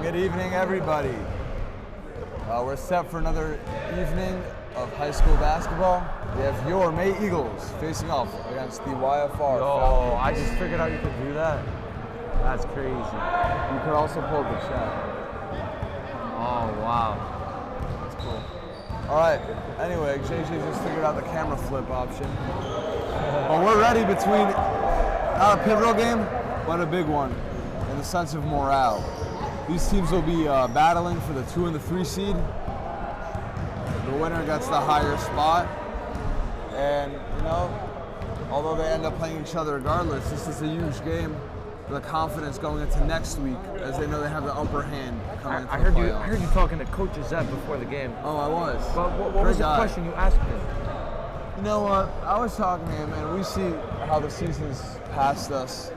Good evening, everybody. We're set for another evening of high school basketball. We have your May Eagles facing off against the YFR Falcons. I just figured out you could do that. That's crazy. You could also pull the chat. Oh, wow. That's cool. All right. Anyway, JJ just figured out the camera flip option. But we're ready between not a pivotal game, but a big one in the sense of morale. These teams will be battling for the 2 and the 3 seed. The winner gets the higher spot. And, you know, although they end up playing each other regardless, this is a huge game for the confidence going into next week, as they know they have the upper hand coming into the playoffs. I heard you talking to Coach Zeb before the game. Oh, I was. But what was the question you asked him? You know what? I was talking to him, and we see how the season's passed us.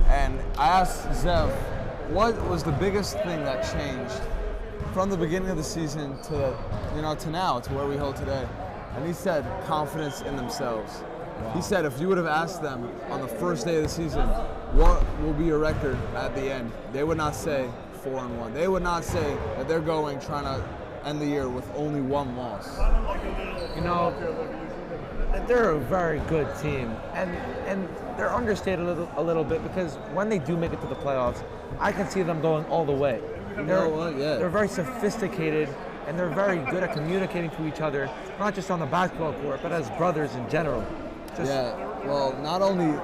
And I asked Zev, what was the biggest thing that changed from the beginning of the season to now, to where we hold today? And he said confidence in themselves. Wow. He said if you would have asked them on the first day of the season, what will be your record at the end, they would not say 4-1. They would not say that they're trying to end the year with only 1 loss. You know, they're a very good team, and they're understated a little bit because when they do make it to the playoffs, I can see them going all the way. They're very sophisticated, and they're very good at communicating to each other, not just on the basketball court, but as brothers in general. Well, not only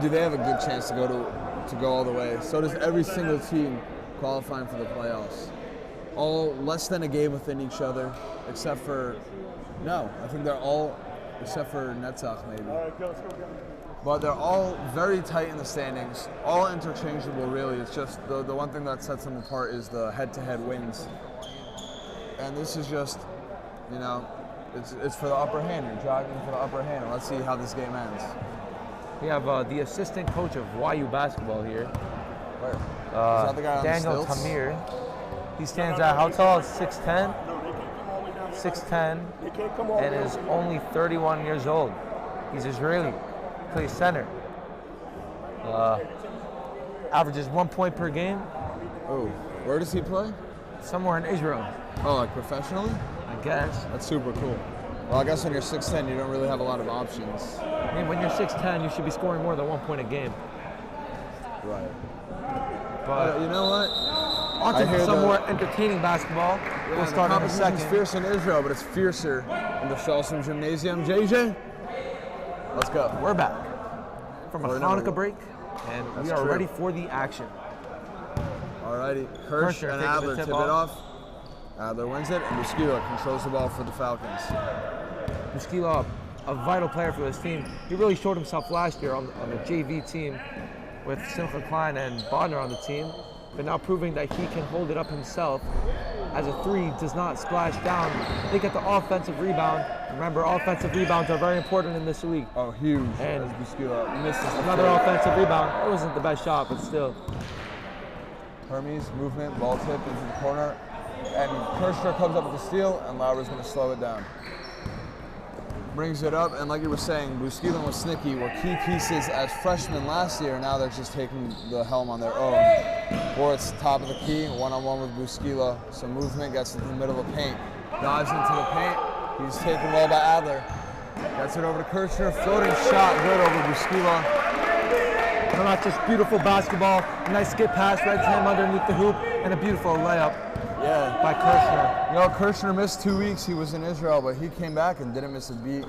do they have a good chance to go all the way, so does every single team qualifying for the playoffs. All less than a game within each other, except for Netzach maybe. But they're all very tight in the standings, all interchangeable really. It's just the one thing that sets them apart is the head-to-head wins. And this is just, it's for the upper hand. You're jogging for the upper hand. Let's see how this game ends. We have the assistant coach of YU basketball here. Where? Is that the guy on Daniel the stilts? Tamir. He stands at how tall? 6'10"? 6'10", and is only 31 years old. He's Israeli. Plays center. Averages 1 point per game. Oh, where does he play? Somewhere in Israel. Oh, like professionally? I guess. That's super cool. Well, I guess when you're 6'10", you don't really have a lot of options. I mean, when you're 6'10", you should be scoring more than 1 point a game. Right. But you know what? On to some more entertaining basketball. We'll start in a second. It's fierce in Israel, but it's fiercer in the Shalom Gymnasium. JJ, let's go. We're back from a Hanukkah break, and we are ready for the action. Alrighty, Kirsch and Adler tip it off. Adler wins it, and Buskila controls the ball for the Falcons. Buskila, a vital player for this team. He really showed himself last year on the JV team with Simcha Klein and Bodner on the team, but now proving that he can hold it up himself as a 3 does not splash down. They get the offensive rebound. Remember, offensive rebounds are very important in this league. Oh, huge. And Buskila misses another offensive rebound. It wasn't the best shot, but still. Hermes, movement, ball tip into the corner. And Kirschner comes up with the steal, and Lauer's going to slow it down. Brings it up, and like you were saying, Buskila and Woznicki were key pieces as freshmen last year. Now they're just taking the helm on their own. Boris, top of the key, one-on-one with Buskila. Some movement, gets into the middle of the paint. Dives into the paint. He's taken well by Adler. Gets it over to Kirschner. Floating shot, good over Buskila. No, not just beautiful basketball, a nice skip pass right to him underneath the hoop, and a beautiful layup by Kirschner. Kirschner missed 2 weeks. He was in Israel, but he came back and didn't miss a beat.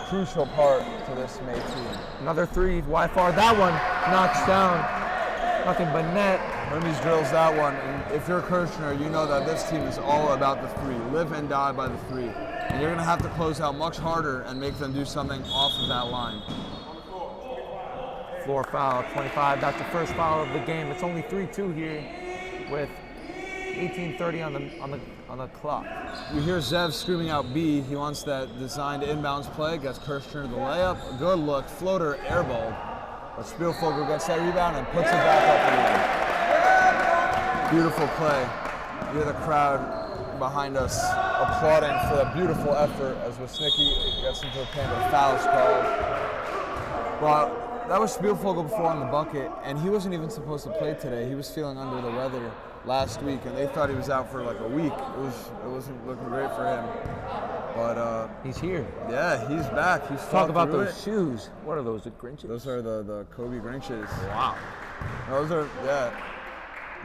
Crucial part to this May team. Another 3, YFR. That one knocks down. Nothing but net. Hermes drills that one, and if you're Kirschner, you know that this team is all about the 3. Live and die by the 3. And you're going to have to close out much harder and make them do something off of that line. Floor foul, 25. That's the first foul of the game. It's only 3-2 here with 18:30 on the clock. You hear Zev screaming out B. He wants that designed inbounds play. Gets Kirschner the layup. A good look. Floater airball. But Spielvogel gets that rebound and puts it back up again. Beautiful play. You hear the crowd behind us applauding for a beautiful effort as Woznicki gets into the paint, but a foul is called. But that was Spielvogel before on the bucket, and he wasn't even supposed to play today. He was feeling under the weather last week, and they thought he was out for like a week. It wasn't looking great for him. But he's here. Yeah, he's back. He's Talk about those shoes. What are those? The Grinches? Those are the Kobe Grinches. Wow. Those are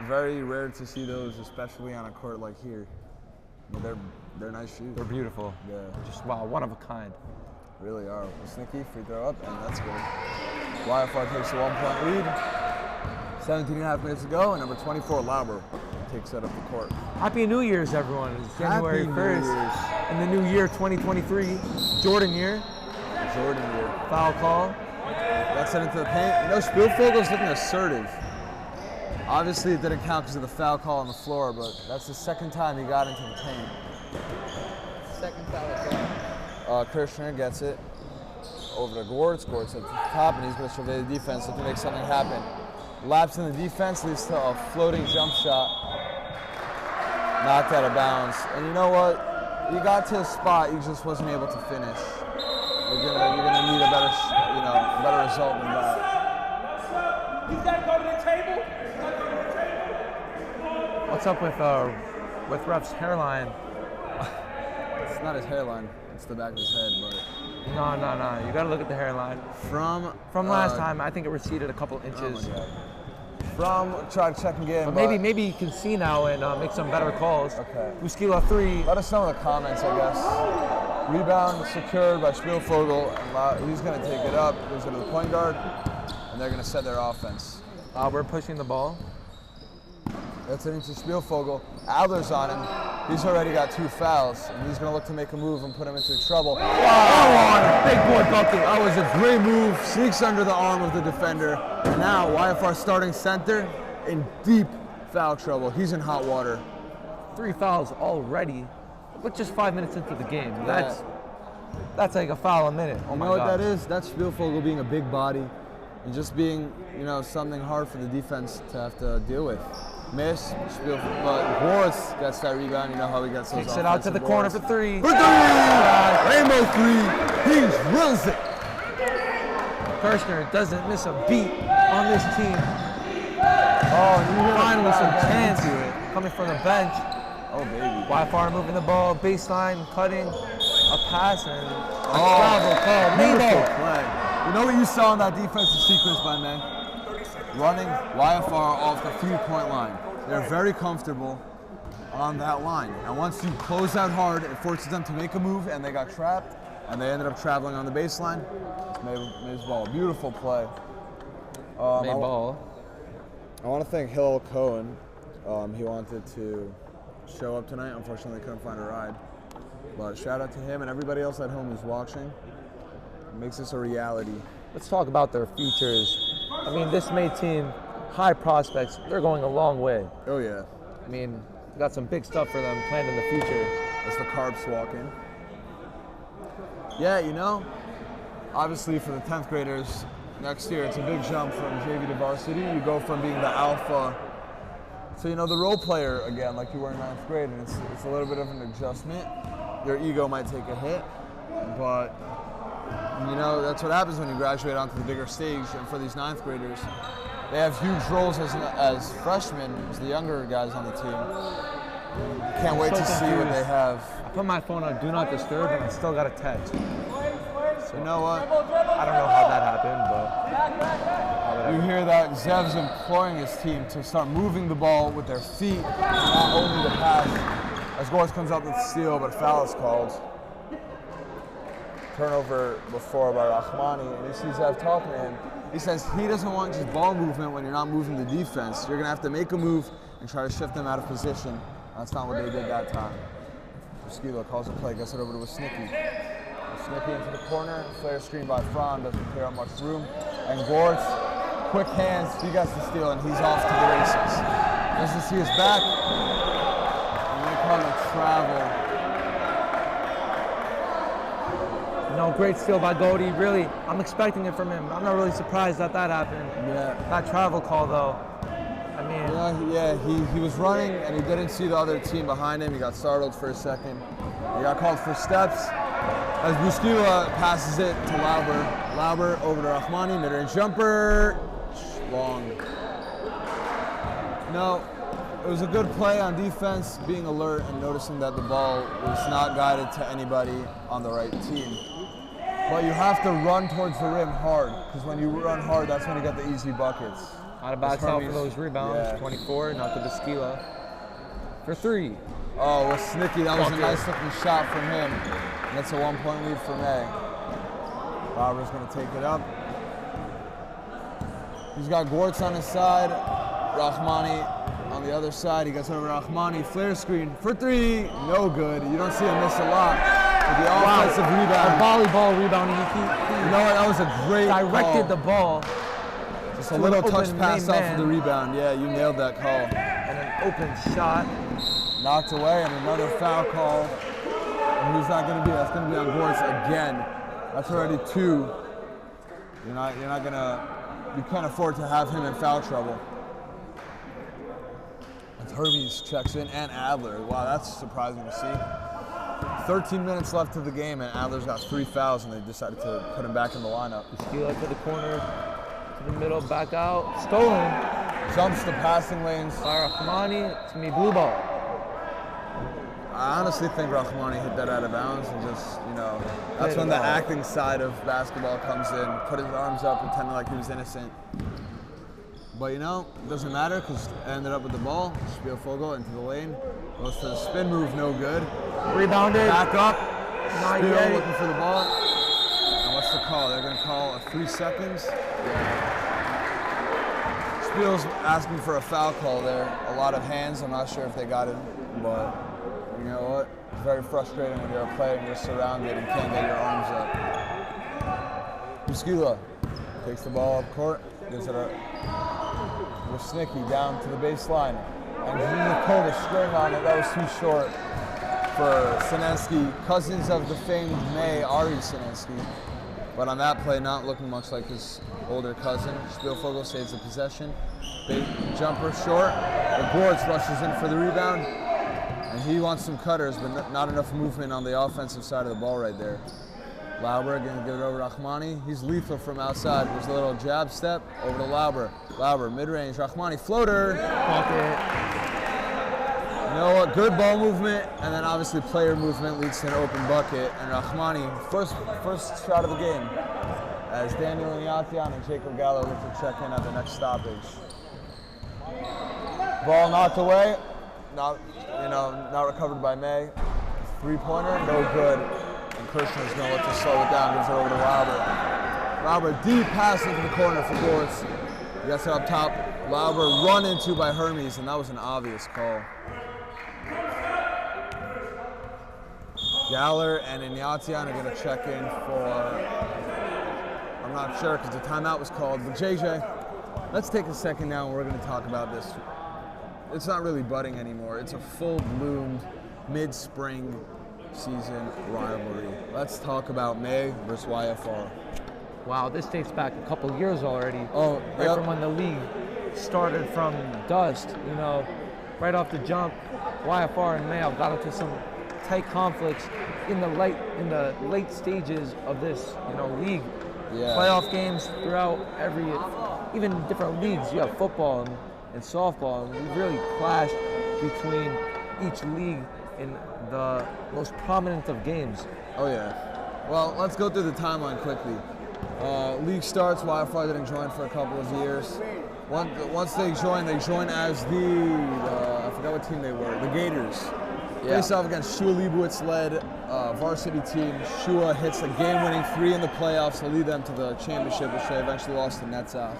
very rare to see those, especially on a court like here. I mean, they're nice shoes. They're beautiful. Yeah. Just wow, one of a kind. Really are. Sneaky, free throw up, and that's good. YFR takes a 1-point lead. 17 and a half minutes to go, and number 24, Lauber, takes that up the court. Happy New Year's, everyone. It's January Happy 1st. New Year's. In the new year, 2023. Jordan year. Jordan year. Foul call. That's it into the paint. You know, Spielvogel's looking assertive. Obviously, it didn't count because of the foul call on the floor, but that's the second time he got into the paint. Second foul. Kirshner gets it over to Gortz. Gortz at the top, and he's going to survey the defense, looking to make something happen. Lapse in the defense leads to a floating jump shot. Knocked out of bounds. And you know what? You got to a spot, you just wasn't able to finish. You're gonna need a better result than that. He's got to go to the table. What's up with ref's hairline? It's not his hairline. It's the back of his head, but No. You got to look at the hairline. from last time, I think it receded a couple inches. Oh my God. From try to check again. But maybe you can see now and make some better calls. Okay. Uskila 3. Let us know in the comments, I guess. Rebound secured by Spielvogel, and he's going to take it up, goes into the point guard, and they're going to set their offense. We're pushing the ball. That's it into Spielvogel. Adler's on him. He's already got 2 fouls, and he's going to look to make a move and put him into trouble. Wow, big boy bucket. That was a great move. Sneaks under the arm of the defender. And now YFR starting center in deep foul trouble. He's in hot water. 3 fouls already, with just 5 minutes into the game. That's like a foul a minute. Oh You my know God. what that is? That's Spielvogel being a big body and just being, something hard for the defense to have to deal with. Miss, Spielvogel, but Boris gets that rebound. You know how he gets those Kicks it out to the corner for 3. For 3! Rainbow 3! He drills it! Kirshner doesn't miss a beat on this team. Oh, you Finally some chance coming from the bench. Oh, baby. YFR moving the ball, baseline, cutting, a pass, and a Oh, travel call. beautiful Mabel. play. You know what you saw in that defensive sequence, my man? Running YFR off the 3-point line. They're very comfortable on that line. And once you close out hard, it forces them to make a move, and they got trapped, and they ended up traveling on the baseline. Made his ball. Beautiful play. Made ball. I want to thank Hillel Cohen. He wanted to show up tonight. Unfortunately, couldn't find a ride. But shout out to him and everybody else at home who's watching. It makes this a reality. Let's talk about their futures. I mean, this May team, high prospects, they're going a long way. Oh, yeah. I mean, we got some big stuff for them planned in the future. As the Carbs walk in. Yeah, obviously for the 10th graders, next year it's a big jump from JV to varsity. You go from being the alpha to, the role player again, like you were in 9th grade, and it's a little bit of an adjustment. Your ego might take a hit, but that's what happens when you graduate onto the bigger stage. And for these 9th graders, they have huge roles as freshmen, as the younger guys on the team. Can't wait to see what they have. I put my phone on Do Not Disturb, and I still got a text. You know what? I don't know how that happened, but You hear that Zev's imploring his team to start moving the ball with their feet, not only the pass. As Gortz comes up with the steal, but a foul is called. Turnover before by Rahmani, and you see Zev talking to him. He says he doesn't want just ball movement when you're not moving the defense. You're going to have to make a move and try to shift them out of position. That's not what they did that time. Skilo calls a play, gets it over to Wisnicki. Wisnicki into the corner, flare screen by Fran, doesn't clear out much room. And Gortz, quick hands, he gets the steal, and he's off to the races. Doesn't see his back. And they call it travel. great steal by Goldie. Really, I'm expecting it from him. I'm not really surprised that happened. Yeah. That travel call, though, I mean... He was running, and he didn't see the other team behind him. He got startled for a second. He got called for steps. As Buskila passes it to Lauber. Lauber over to Rahmani, mid-range jumper. Long. No, it was a good play on defense, being alert and noticing that the ball was not guided to anybody on the right team. But you have to run towards the rim hard, because when you run hard, that's when you get the easy buckets. Out of bounds out for Hermes- those rebounds. yeah. 24, not to Baskila. For 3. Oh, with Snicky, that was a Bucket. nice looking shot from him. And that's a 1-point lead for May. Robert's gonna take it up. He's got Gortz on his side, Rahmani on the other side. He gets over Rahmani, flare screen for 3, no good. You don't see him miss a lot. With the offensive A rebound. volleyball rebounding. You know what, that was a great Directed the call. ball Just to a an little open touch pass main off of the man. rebound. Yeah, you nailed that call. and an open shot. Knocked away and another foul call. And who's that gonna be? That's gonna be on Gortz again. That's already 2. You can't afford to have him in foul trouble. And Hermes checks in and Adler. Wow, that's surprising to see. 13 minutes left to the game and Adler's got 3 fouls and they decided to put him back in the lineup. Steal to the corner, to the middle, back out. Stolen Jumps the passing lanes. by Rahmani. It's gonna be blue ball. I honestly think Rahmani hit that out of bounds and just, that's Played when it the well. acting side of basketball comes in. Put his arms up, pretending like he was innocent. But it doesn't matter because ended up with the ball. Spielvogel into the lane. Goes for the spin move, no good. Rebounded. Back up. Not Spiel yet. looking for the ball. And what's the call? They're going to call 3 seconds. Spiel's asking for a foul call there. A lot of hands. I'm not sure if they got it, but you know what? It's very frustrating when you're a player and you're surrounded and can't get your arms up. Baskila takes the ball up court, gives it with Snicky down to the baseline. And he pulled a string on it. That was too short for Sinensky, cousins of the famed May, Ari Sinensky. But on that play, not looking much like his older cousin. Spielvogel saves the possession. Big jumper short. The Gortz rushes in for the rebound. And he wants some cutters, but not enough movement on the offensive side of the ball right there. Lauber gonna give it over to Rahmani. He's lethal from outside. There's a little jab step over to Lauber. Lauber, mid-range, Rahmani, floater. Bucket. You know what, good ball movement, and then obviously player movement leads to an open bucket. And Rahmani, first shot of the game, as Daniel Ignatian and Jacob Gallo look to check in at the next stoppage. Ball knocked away, not recovered by May. 3-pointer, no good. And Kirshner's gonna look to slow it down, gives it over to Lauber. Lauber, deep pass into the corner for Gortz. He gets it up top. Lauber run into by Hermes, and that was an obvious call. Galler and Ignatian are going to check in for, I'm not sure because the timeout was called, but JJ, let's take a second now and we're going to talk about this. It's not really budding anymore. It's a full-bloomed mid-spring season rivalry. Let's talk about May versus YFR. Wow, this dates back a couple years already. Oh, right yep. from when the league started from dust. Right off the jump, YFR and Mayo got into some tight conflicts in the late stages of this league. Yeah. Playoff games throughout even different leagues. You have football and softball, and we really clashed between each league in the most prominent of games. Oh yeah. Well, let's go through the timeline quickly. League starts, YFR didn't join for a couple of years. Once they join as I forgot what team they were, the Gators. Yeah. Face off against Shua Leibowitz-led varsity team. Shua hits a game-winning 3 in the playoffs to lead them to the championship, which they eventually lost to Netzach.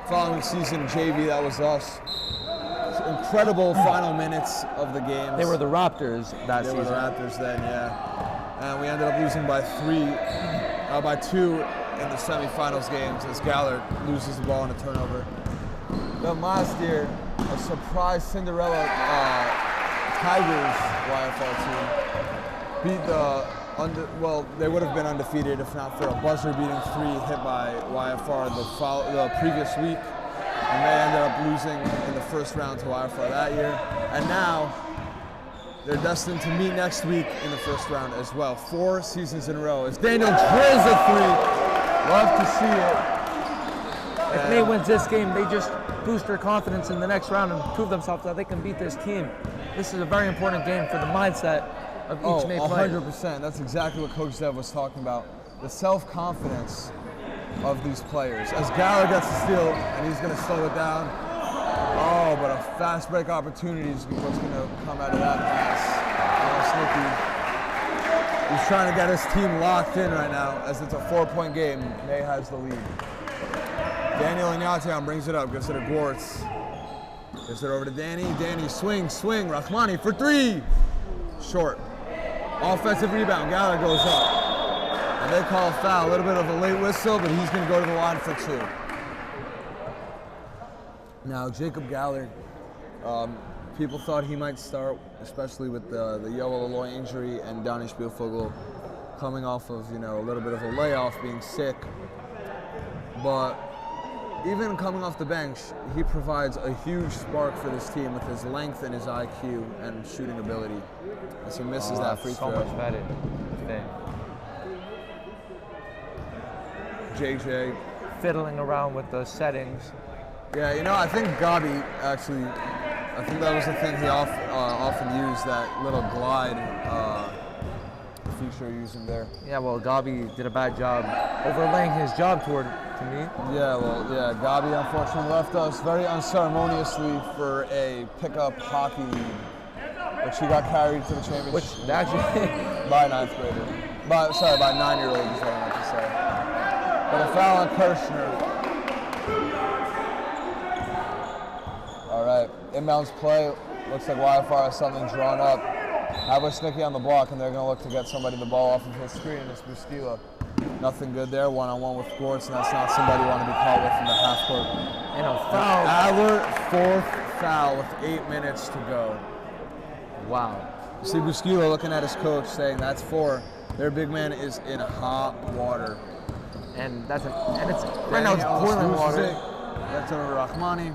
Following season, JV, that was us. Incredible final minutes of the games. They were the Raptors that They season. were the Raptors then, yeah. And we ended up losing by 2 in the semifinals games as Galler loses the ball in a turnover. Then last year, a surprise Cinderella Tigers YFR team beat they would have been undefeated if not for a buzzer-beating 3 hit by YFR the previous week. And they ended up losing in the first round to YFR that year. And now, they're destined to meet next week in the first round as well. 4 seasons in a row. As Daniel drills a 3. Love to see it. If May wins this game, they just boost their confidence in the next round and prove themselves that they can beat this team. This is a very important game for the mindset of each May player. 100%. That's exactly what Coach Zev was talking about. The self-confidence of these players. As Galler gets the steal, and he's going to slow it down. Oh, but a fast break opportunity is what's going to come out of that pass. Sneaky. He's trying to get his team locked in right now, as it's a 4-point game. May has the lead. Daniel Ignatian brings it up, gives it to Gwartz. Gives it over to Danny. Danny, swing. Rahmani for 3. Short. Offensive rebound. Galler goes up. And they call a foul. A little bit of a late whistle, but he's going to go to the line for 2. Now, Jacob Galler, people thought he might start, especially with the Yoel Aloy injury and Donnie Spielvogel coming off of, a little bit of a layoff, being sick. But even coming off the bench, he provides a huge spark for this team with his length and his IQ and shooting ability. As he misses that free throw. So much better today. JJ. Fiddling around with the settings. Yeah, I think Gabi actually, I think that was the thing he often used, that little glide feature using there. Yeah, well, Gabi did a bad job overlaying his job to me. Yeah, Gabi unfortunately left us very unceremoniously for a pickup hockey league, which he got carried to the championship. Which actually by 9th grader. By 9-year-old is what I meant to say. But a foul on Kirshner. All right, inbounds play. Looks like YFR has something drawn up. Snicky on the block, and they're going to look to get somebody the ball off of his screen. It's Buskila. Nothing good there. One-on-one with Gwartz, and that's not somebody you want to be caught with in the half court. And a foul. Adler, 4th foul with 8 minutes to go. Wow. You see Buskila looking at his coach saying, that's 4. Their big man is in hot water. And it's right now it's boiling water. That's over Rahmani,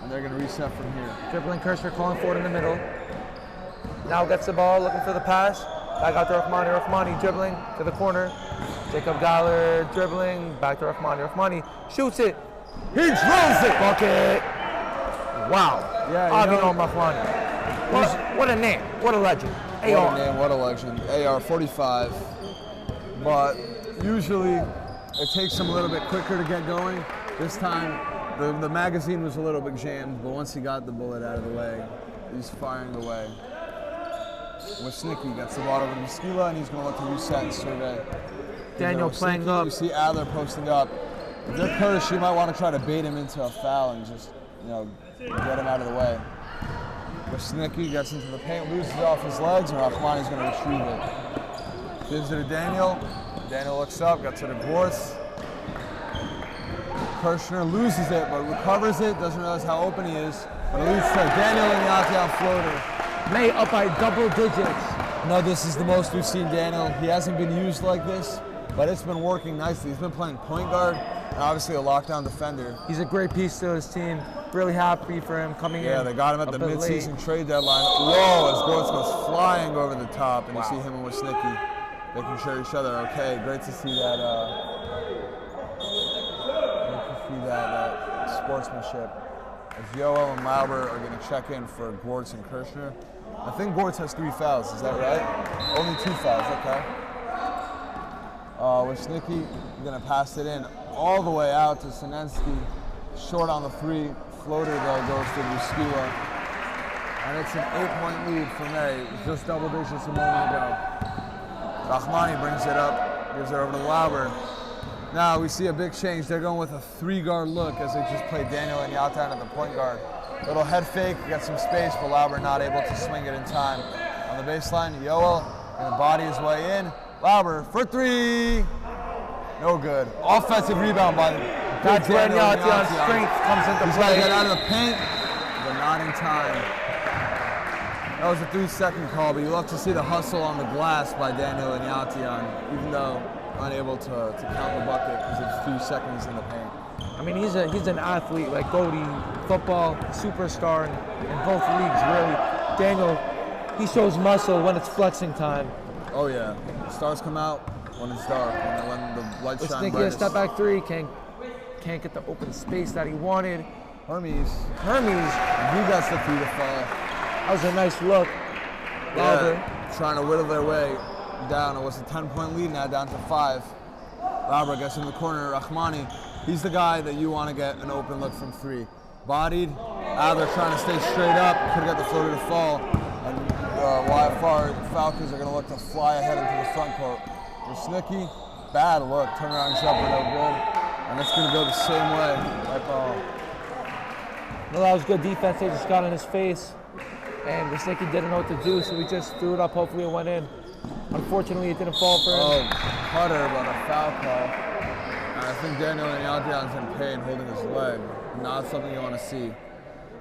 and they're going to reset from here. Dribbling Kirshner, calling for it in the middle. Now gets the ball, looking for the pass. Back out to Rahmani. Rahmani dribbling to the corner. Jacob Galler dribbling, back to Rahmani. Rahmani shoots it. He drills it. Bucket. Wow. Yeah, Avino Rahmani. What a name. What a legend. What a name, what a legend. AR 45. But usually it takes him a little bit quicker to get going. This time the magazine was a little bit jammed, but once he got the bullet out of the way, he's firing away. Snicky gets the ball over to Buskila, and he's going to look to reset and survey. Daniel playing up. You see Adler posting up. If they're Kurdish, you might want to try to bait him into a foul and just, get him out of the way. Snicky gets into the paint, loses it off his legs, and Rahmani's going to retrieve it. Gives it to Daniel. Daniel looks up, gets it to Gwartz. Kirshner loses it, but recovers it, doesn't realize how open he is. But it leads to Daniel in the out floater. May up by double digits. No, this is the most we've seen Daniel. He hasn't been used like this, but it's been working nicely. He's been playing point guard and obviously a lockdown defender. He's a great piece to his team. Really happy for him coming in. Yeah, they got him at the midseason trade deadline. Whoa, as Gwartz goes flying over the top, and you see him and Snicky making sure each other are okay. Great to see that. That sportsmanship. As Yoel and Lauber are going to check in for Gwartz and Kirshner. I think Gwartz has 3 fouls, is that right? Only 2 fouls, okay. Snicky going to pass it in all the way out to Sinensky. Short on the 3. Floater, though, goes to Buskila. And it's an 8-point lead for May. It was just double digits a moment ago. Rahmani brings it up, gives it over to Lauber. Now we see a big change. They're going with a 3-guard look as they just played Daniel and Yatan at the point guard. Little head fake, got some space, but Lauber not able to swing it in time. On the baseline, Yoel going to body his way in. Lauber for 3. No good. Offensive rebound by That's where Yatian's strength comes into play. He's got to get out of the paint, but not in time. That was a 3-second call, but you love to see the hustle on the glass by Daniel and Yatian, even though unable to count the bucket because it's 2 seconds in the paint. I mean, he's an athlete like Cody, football superstar in both leagues, really. Daniel, he shows muscle when it's flexing time. Oh yeah, the stars come out when it's dark, when the lights shine brightest. A step back 3, can't get the open space that he wanted. Hermes. Hermes. And he gets the 3 to fall. That was a nice look. Lauber. Yeah, trying to whittle their way down. It was a 10-point lead now, down to 5. Lauber gets in the corner. Rahmani, he's the guy that you want to get an open look from 3. Bodied. Adler trying to stay straight up. Could have got the floater to fall. And YFR Falcons are going to look to fly ahead into the front court. Rusnicki, bad look. Turnaround jumper, no good. And it's going to go the same way. Right ball. No, that was good defense. They just got in his face. And Rusnicki didn't know what to do, so he just threw it up. Hopefully it went in. Unfortunately, it didn't fall for him. Oh, cutter, but a foul call. And I think Daniel Anyatian's in pain holding his leg. Not something you want to see.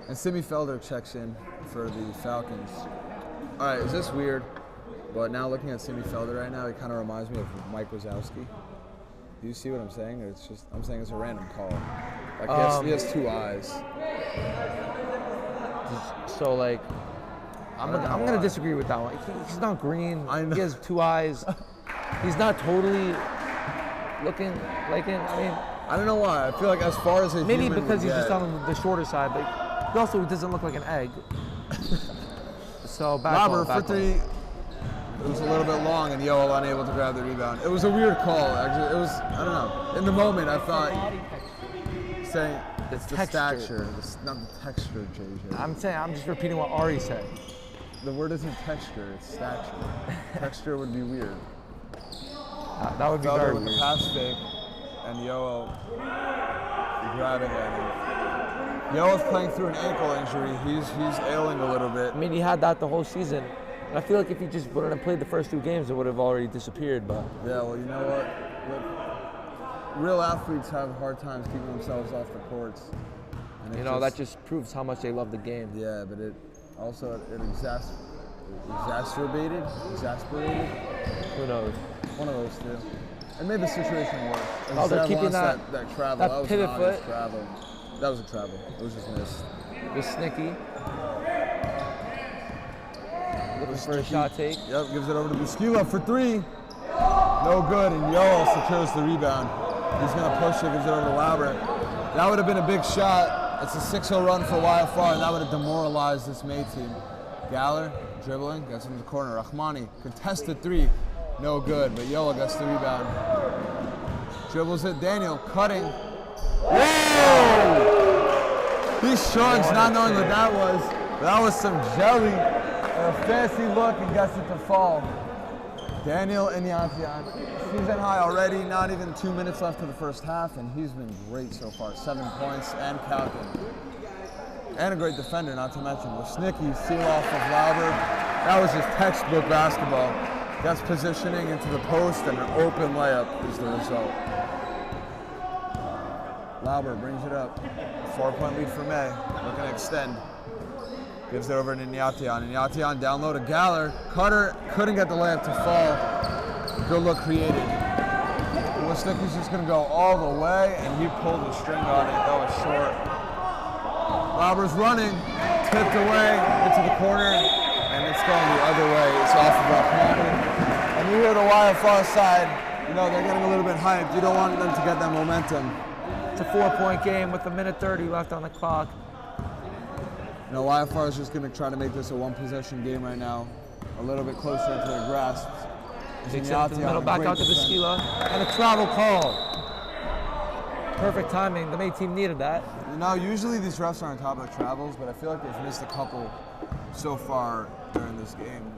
And Simi Felder checks in for the Falcons. All right, is this weird? But now looking at Simi Felder right now, it kind of reminds me of Mike Wazowski. Do you see what I'm saying? Or it's just, I'm saying it's a random call. Like he has 2 eyes. So like, I'm gonna disagree with that one. He's not green. He has 2 eyes. He's not totally looking like him. I mean, I don't know why. I feel like as far as a maybe human because would he's just get, on the shorter side, but he also doesn't look like an egg. So back Lauber ball, for 3. It was a little bit long, and Yoel unable to grab the rebound. It was a weird call. Actually, it was, I don't know. In the moment, I thought saying it's the stature, not the texture, JJ. I'm just repeating what Ari said. The word isn't texture, it's stature. Texture would be weird. That would be Felder very with weird. the pass fake, and Yoel grabbing at him. Yoel's playing through an ankle injury. He's ailing a little bit. I mean, he had that the whole season. And I feel like if he just wouldn't have played the first 2 games, it would have already disappeared. But Yeah, well, you know what? Look, real athletes have hard times keeping themselves off the courts. And that just proves how much they love the game. Yeah, but it also exasperated. Who knows? One of those 2. And made the situation worse. Oh, they're keeping that travel. that That was pivot not foot. a travel. That was a travel. It was just missed. Rusnicki. Looking for a shot take. Yep, gives it over to Buskila for 3. No good, and Yoel secures the rebound. He's going to push it, gives it over to Lauber. That would have been a big shot. It's a 6-0 run for YFR, and that would have demoralized this May team. Galler, dribbling, gets in the corner. Rahmani, contested 3. No good, but Yoel gets the rebound. Dribbles it, Daniel, cutting. Whoa! He shrugs, not knowing what that was. That was some jelly. A fancy look and gets it to fall. Daniel Anyatian, season high already, not even 2 minutes left of the first half, and he's been great so far. 7 points and counting. And a great defender, not to mention. Rusnicki, seal off of Lauber. That was just textbook basketball. Gets positioning into the post, and an open layup is the result. Lauber brings it up. 4-point lead for May. Looking to extend. Gives it over to Anyatian. Anyatian down low to Galler. Cutter couldn't get the layup to fall. Good look created. Rusnicki's just going to go all the way, and he pulled the string on it. That was short. Lauber's running. Tipped away into the corner, and it's going the other way. It's off of Rahmani. And you hear the YFR side, they're getting a little bit hyped. You don't want them to get that momentum. It's a 4-point game with 1:30 left on the clock. YFR is just going to try to make this a 1-possession game right now, a little bit closer into their grasp. Takes it into the middle, back out to Buskila, and a travel call. Perfect timing. The May team needed that. Usually these refs are on top of travels, but I feel like they've missed a couple so far during this game.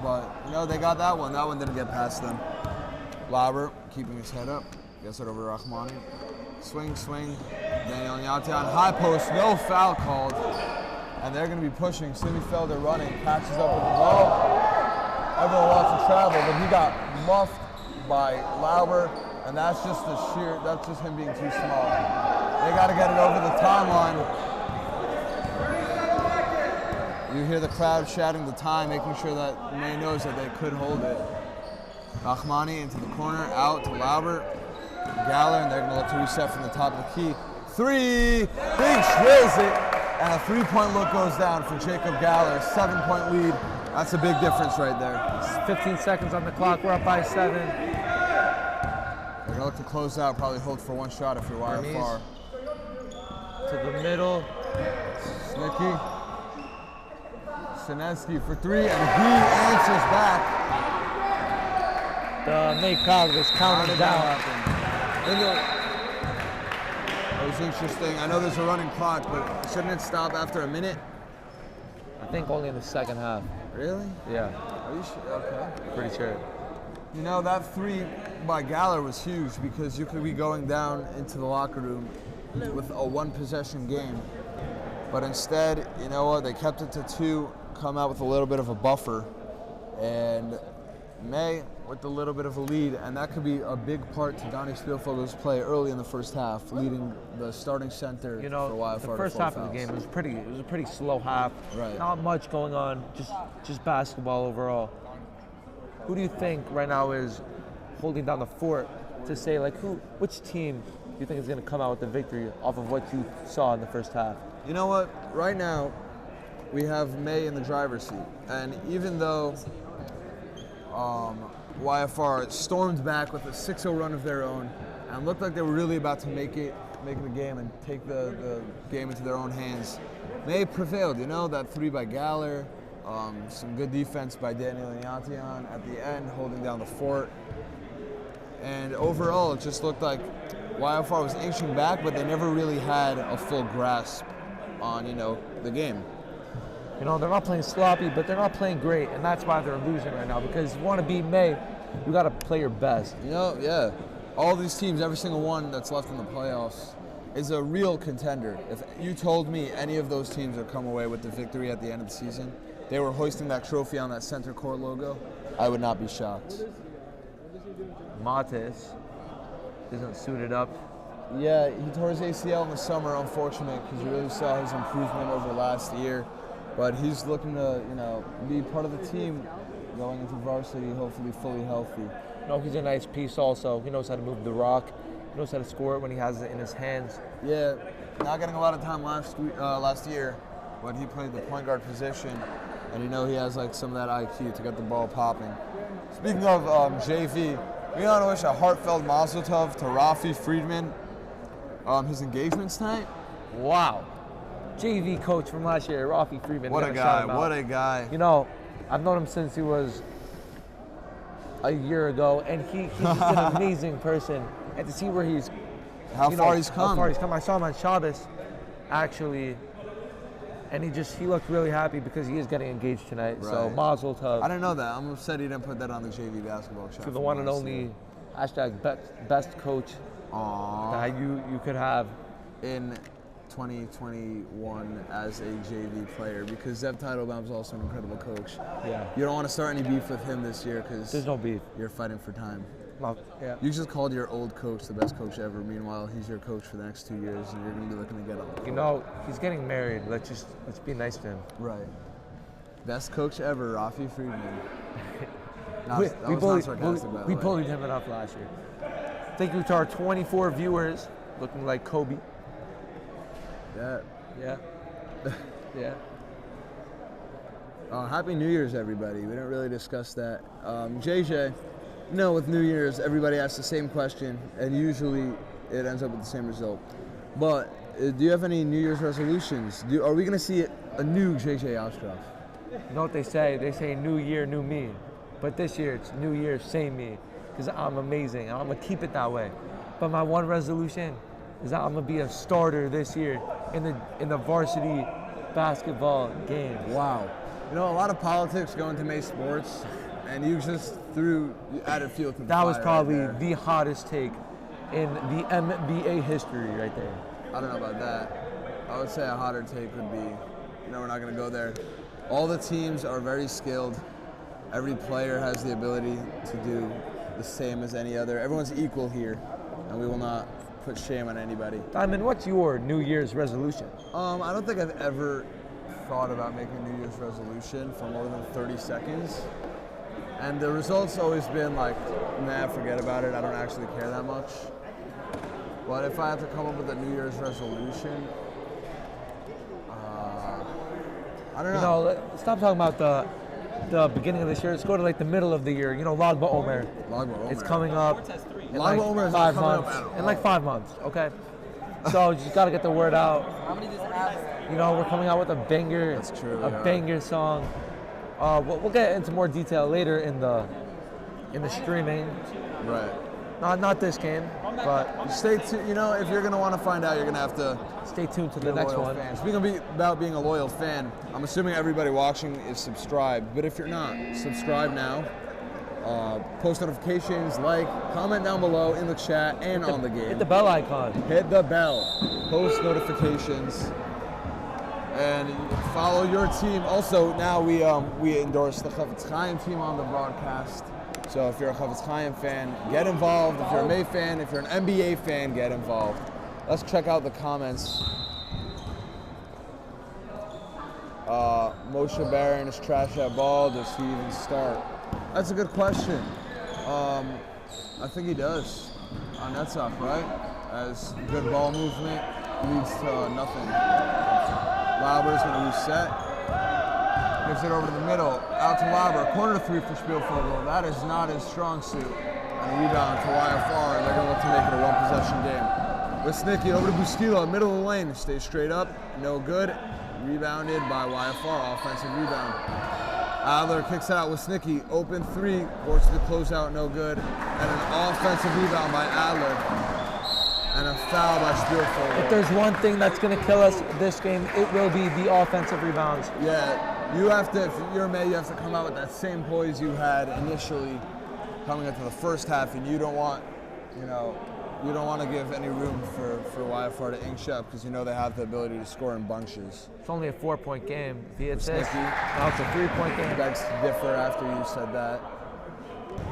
But, they got that one. That one didn't get past them. Lauber keeping his head up. Gets it over to Rahmani. Swing. Daniel Anyatian, high post, no foul called. And they're going to be pushing. Simi Felder running, catches up with the ball. Everyone wants to travel, but he got muffed by Lauber, and that's just him being too small. They got to get it over the timeline. You hear the crowd shouting the time, making sure that May knows that they could hold it. Rahmani into the corner, out to Lauber. Galler, and they're going to look to reset from the top of the key. 3, big drills it, and a 3-point look goes down for Jacob Galler. 7-point lead. That's a big difference right there. 15 seconds on the clock. We're up by 7. They're going to look to close out, probably hold for one shot if you're YFR. To the middle. Snicky. Sineski for three, and he answers back. The May crowd was counting down. That was interesting. I know there's a running clock, but shouldn't it stop after a minute? I think only in the second half. Really? Yeah, Are you sure? Okay. pretty sure. You know, that three by Galler was huge because you could be going down into the locker room with a one-possession game. But instead, you know what, they kept it to two, come out with a little bit of a buffer. And May with a little bit of a lead, and that could be a big part to Donnie Spielfogel's play early in the first half, leading the starting center You know, for YFR. the first half of the game was a pretty slow half. Right. Not much going on, just basketball overall. Who do you think right now is holding down the fort to say which team do you think is going to come out with the victory off of what you saw in the first half? You know what? Right now, we have May in the driver's seat, and even though YFR stormed back with a 6-0 run of their own and looked like they were really about to make it a game and take the game into their own hands, May prevailed. You know, that three by Galler, some good defense by Daniel Ignatian at the end, holding down the fort. And overall, it just looked like YFR was inching back, but they never really had a full grasp on, the game. You know, they're not playing sloppy, but they're not playing great, and that's why they're losing right now. Because if you want to beat May, you got to play your best. Yeah. All these teams, every single one that's left in the playoffs, is a real contender. If you told me any of those teams would come away with the victory at the end of the season, they were hoisting that trophy on that center court logo, I would not be shocked. Mates isn't suited up. Yeah, he tore his ACL in the summer, unfortunate, because you really saw his improvement over last year. But he's looking to, be part of the team going into varsity, hopefully fully healthy. No, he's a nice piece also. He knows how to move the rock. He knows how to score it when he has it in his hands. Yeah, not getting a lot of time last year, but he played the point guard position, and he has some of that IQ to get the ball popping. Speaking of JV, we want to wish a heartfelt mazel tov to Rafi Friedman. His engagement's tonight. Wow. JV coach from last year, Rafi Friedman. What a guy. You know, I've known him since he was a year ago, and he's just an amazing person. And to see where he's How far he's come. I saw him on Shabbos, actually, and he looked really happy because he is getting engaged tonight. Right. So mazel tov. I didn't know that. I'm upset he didn't put that on the JV basketball shot. To the one and only best coach that you could have in 2021 as a JV player, because Zev Teitelbaum's also an incredible coach. Yeah. You don't want to start any beef with him this year because There's no beef. You're fighting for time. Yeah. You just called your old coach the best coach ever. Meanwhile, he's your coach for the next 2 years, and you're going to be looking to get on the court. You know, he's getting married. Let's be nice to him. Right. Best coach ever, Rafi Friedman. We We bullied him enough last year. Thank you to our 24 viewers, looking like Kobe. Yeah. Yeah. Yeah. Happy New Year's, everybody. We didn't really discuss that. JJ, with New Year's, everybody asks the same question, and usually it ends up with the same result. But do you have any New Year's resolutions? Are we going to see a new JJ Ostrov? You know what they say? They say new year, new me. But this year, it's new year, same me. Because I'm amazing, and I'm going to keep it that way. But my one resolution is that I'm going to be a starter this year in the varsity basketball game. Wow. A lot of politics go into May sports, and you just added fuel to the That was fire probably right there. the hottest take in the NBA history right there. I don't know about that. I would say a hotter take would be, we're not going to go there. All the teams are very skilled. Every player has the ability to do the same as any other. Everyone's equal here, and we will not put shame on anybody. Diamond, what's your New Year's resolution? I don't think I've ever thought about making a New Year's resolution for more than 30 seconds. And the result's always been like, forget about it. I don't actually care that much. But if I had to come up with a New Year's resolution, I don't know. Stop talking about the beginning of this year. Let's go to the middle of the year. Lag BaOmer. Lag BaOmer. It's coming up in Lag BaOmer is 5 not coming months. up at all. In 5 months, okay? So you just got to get the word out. How many does it have? You know, we're coming out with a banger. That's true, A yeah. banger song. We'll get into more detail later in the streaming. Right. Not this game, but Stay tuned. You know, if you're gonna want to find out, you're gonna have to stay tuned to be the a next loyal one. fan. Speaking about being a loyal fan, I'm assuming everybody watching is subscribed. But if you're not, subscribe now. Post notifications, like, comment down below in the chat and on the game. Hit the bell icon. Hit the bell. Post notifications. And follow your team. Also, now we endorse the Chafetz Chaim team on the broadcast. So if you're a Chafetz Chaim fan, get involved. If you're a May fan, if you're an NBA fan, get involved. Let's check out the comments. Moshe Baron is trash at ball. Does he even start? That's a good question. I think he does on Netzach, right? As good ball movement leads to nothing. Lauber's going to reset. Gives it over to the middle. Out to Lauber. Corner three for Spielvogel. That is not his strong suit. And a rebound to YFR, and they're going to look to make it a one-possession game. Wisnicki over to Busquila, middle of the lane. Stay straight up. No good. Rebounded by YFR. Offensive rebound. Adler kicks it out. Wisnicki. Open three. Goes to the closeout. No good. And an offensive rebound by Adler. And a foul by Spielvogel. If there's one thing that's going to kill us this game, it will be the offensive rebounds. Yeah, you have to, if you're May, you have to come out with that same poise you had initially coming into the first half, and you don't want to give any room for YFR to ink shut because you know they have the ability to score in bunches. It's only a 4-point game. If he hits this, Wisnicki. now it's a 3-point game. Begs to differ after you said that.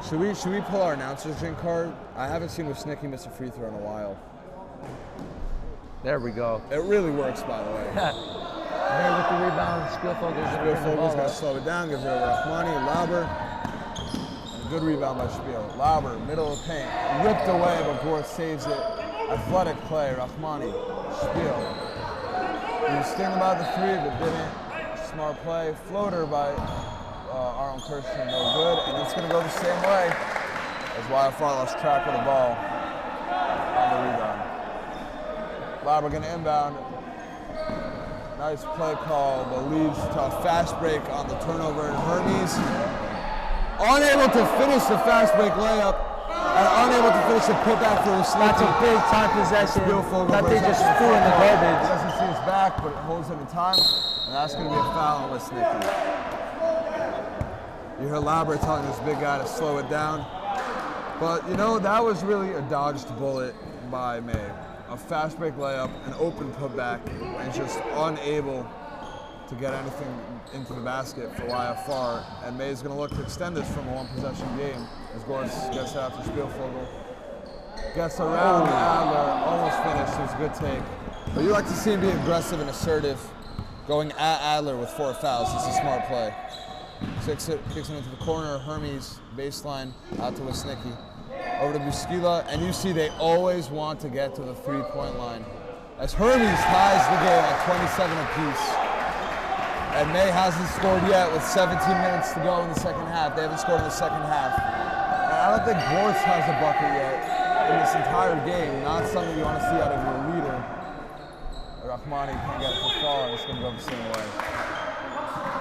Should we pull our announcer's drink card? I haven't seen Wisnicki miss a free throw in a while. There we go. It really works, by the way. There with the rebound, Spielvogel's going to bring the Spielvogel's ball going to up. slow it down, gives it over to Rahmani, Lauber. And a good rebound by Spiel. Lauber, middle of the paint, ripped away, but Gorth saves it. Athletic play, Rahmani, Spiel. He was thinking about the three, but didn't. Smart play, floater by Aaron Kirsten, no good, and it's going to go the same way as YFR lost track of the ball on the rebound. Lauber going to inbound. Nice play call that leads to a fast break on the turnover, and Hermes unable to finish the fast break layup and unable to finish the putback for Wisnicki. That's a big time possession Spielvogel that they breaks just up. threw in the He garbage. doesn't see his back, but it holds him in time, and that's going to be a foul on Wisnicki. You hear Lauber telling this big guy to slow it down, but you know, that was really a dodged bullet by May. A fast break layup, an open putback, and just unable to get anything into the basket for YFR. And May is going to look to extend this from a one-possession game as Gorth gets it out to Spielvogel. Gets around Adler, almost finished. It was a good take. But you like to see him be aggressive and assertive, going at Adler with 4 fouls. It's a smart play. Kicks it into the corner. Hermes baseline out to Wisnicki. Over to Busquila, and you see they always want to get to the three-point line. As Hermes ties the game at 27 apiece. And May hasn't scored yet with 17 minutes to go in the second half. They haven't scored in the second half. And I don't think Gorth has a bucket yet in this entire game. Not something you want to see out of your leader. Rahmani can't get it for far, and it's going to go the same way.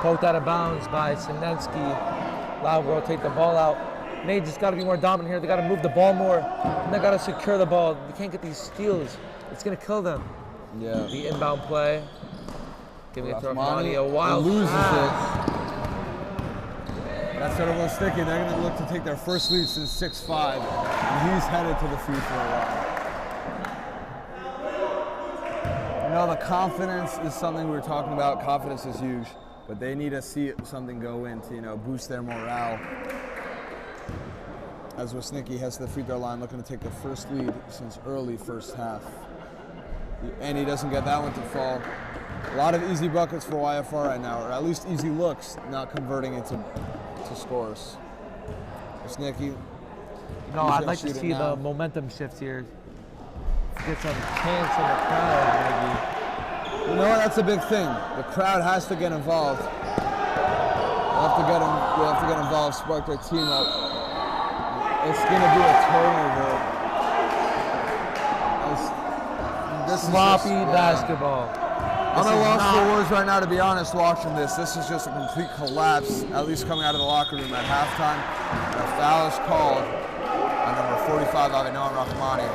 Poked out of bounds by Sinensky. Lauber will take the ball out. May just got to be more dominant here. They got to move the ball more, and they got to secure the ball. They can't get these steals. It's going to kill them. Yeah. The inbound play. Giving it to Rahmani Rahmani. A wild loses pass. it. That's sort of Wisnicki. They're going to look to take their first lead since 6-5, and he's headed to the free throw line. You know, the confidence is something we were talking about. Confidence is huge, but they need to see something go in to, boost their morale. As Wisnicki heads to the free throw line, looking to take the first lead since early first half. And he doesn't get that one to fall. A lot of easy buckets for YFR right now, or at least easy looks, not converting into scores. Wisnicki. No, I'd like to see the momentum shift here. Get some chance in the crowd, maybe. You know what? That's a big thing. The crowd has to get involved. We'll have to get involved, spark their team up. It's going to be a turnover. As this sloppy is just, basketball. I'm at a loss for words right now, to be honest, watching this. This is just a complete collapse, at least coming out of the locker room at halftime. And a foul is called on number 45, Avinoam Rahmani.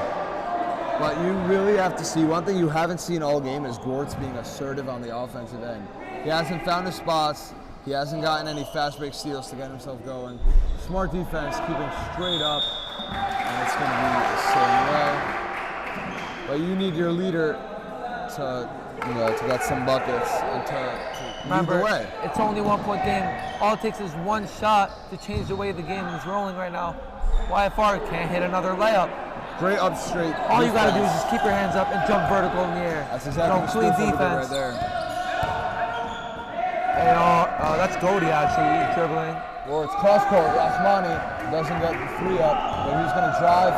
But you really have to see, one thing you haven't seen all game is Gortz being assertive on the offensive end. He hasn't found his spots. He hasn't gotten any fast break steals to get himself going. Smart defense, keeping straight up, and it's going to be the same way. But you need your leader to get some buckets and to lead the way. It's only a 1-point game. All it takes is one shot to change the way the game is rolling right now. YFR can't hit another layup. Great up straight. All you got to do is just keep your hands up and jump vertical in the air. That's exactly clean defense. right there. And, that's Goldie actually, he's dribbling. Warts cross court. Rahmani doesn't get the 3 up, but he's going to drive.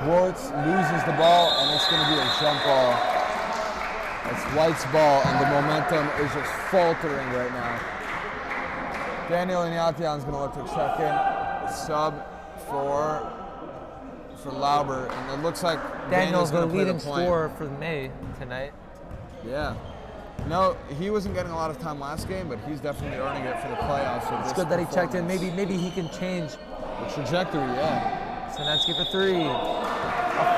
Warts loses the ball, and it's going to be a jump ball. It's White's ball, and the momentum is just faltering right now. Daniel Ignatian's going to look to check in. Sub for Lauber, and it looks like Daniel's the going to play the leading point. scorer for May tonight. Yeah. No, he wasn't getting a lot of time last game, but he's definitely earning it for the playoffs. It's good that he checked in. Maybe he can change the trajectory, yeah. Sinetsky for 3. A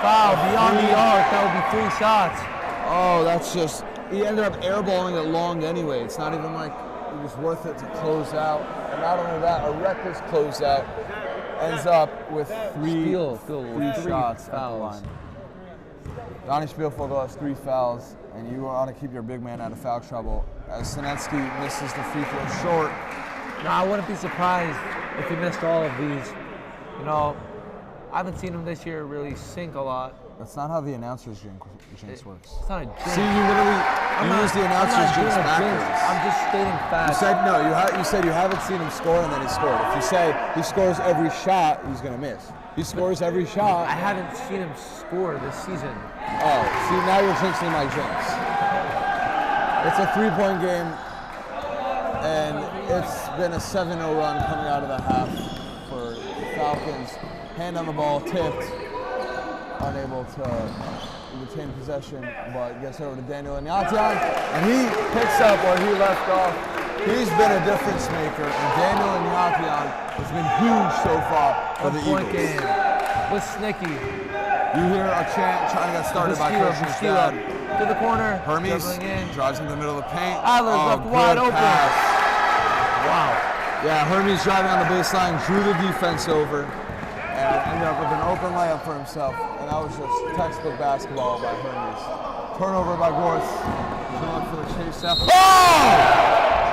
foul beyond the arc. That would be 3 shots. Oh, that's just, he ended up airballing it long anyway. It's not even like it was worth it to close out. And not only that, a reckless closeout ends up with 3 shots at the line. Donnie Spielvogel has 3 fouls, and you want to keep your big man out of foul trouble. As Sinetsky misses the free throw short. No, I wouldn't be surprised if he missed all of these. You know, I haven't seen him this year really sink a lot. That's not how the announcer's jinx works. It's not a jinx. See, you literally use the announcer's jinx backwards. I'm just stating facts. You said no. You said you haven't seen him score, and then he scored. If you say he scores every shot, he's gonna miss. He scores every shot. I haven't seen him score this season. Oh, see, now you're jinxing my jinx. It's a 3-point game, and it's been a 7-0 run coming out of the half for the Falcons. Hand on the ball, tipped, unable to retain possession, but gets over to Daniel Ignatian, and he picks up where he left off. He's been a difference maker, and Daniel Ignatian has been huge so far for the Eagles. Game with Snicky. You hear a chant trying to get started by Christian's dad. To the corner. Hermes drives into the middle of the paint. Adler's left wide open. Pass. Wow. Yeah, Hermes driving on the baseline, drew the defense over, and ended up with an open layup for himself. And that was just textbook basketball by Hermes. Turnover by Gortz. He's going to look for the chase out. Oh!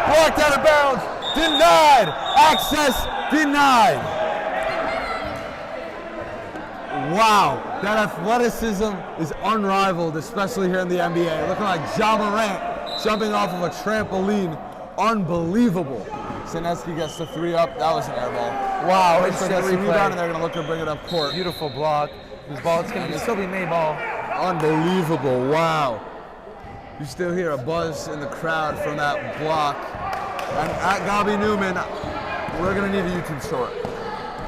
Blocked out of bounds. Denied. Access denied. Wow, that athleticism is unrivaled, especially here in the NBA. Looking like Ja Morant jumping off of a trampoline. Unbelievable. Sinetsky gets the 3 up. That was an air ball. Wow, it's a rebound, and they're going to look to bring it up court. Beautiful block. This ball, it's going to still be May ball. Unbelievable, wow. You still hear a buzz in the crowd from that block. And at Gabi Newman, we're going to need a YouTube short.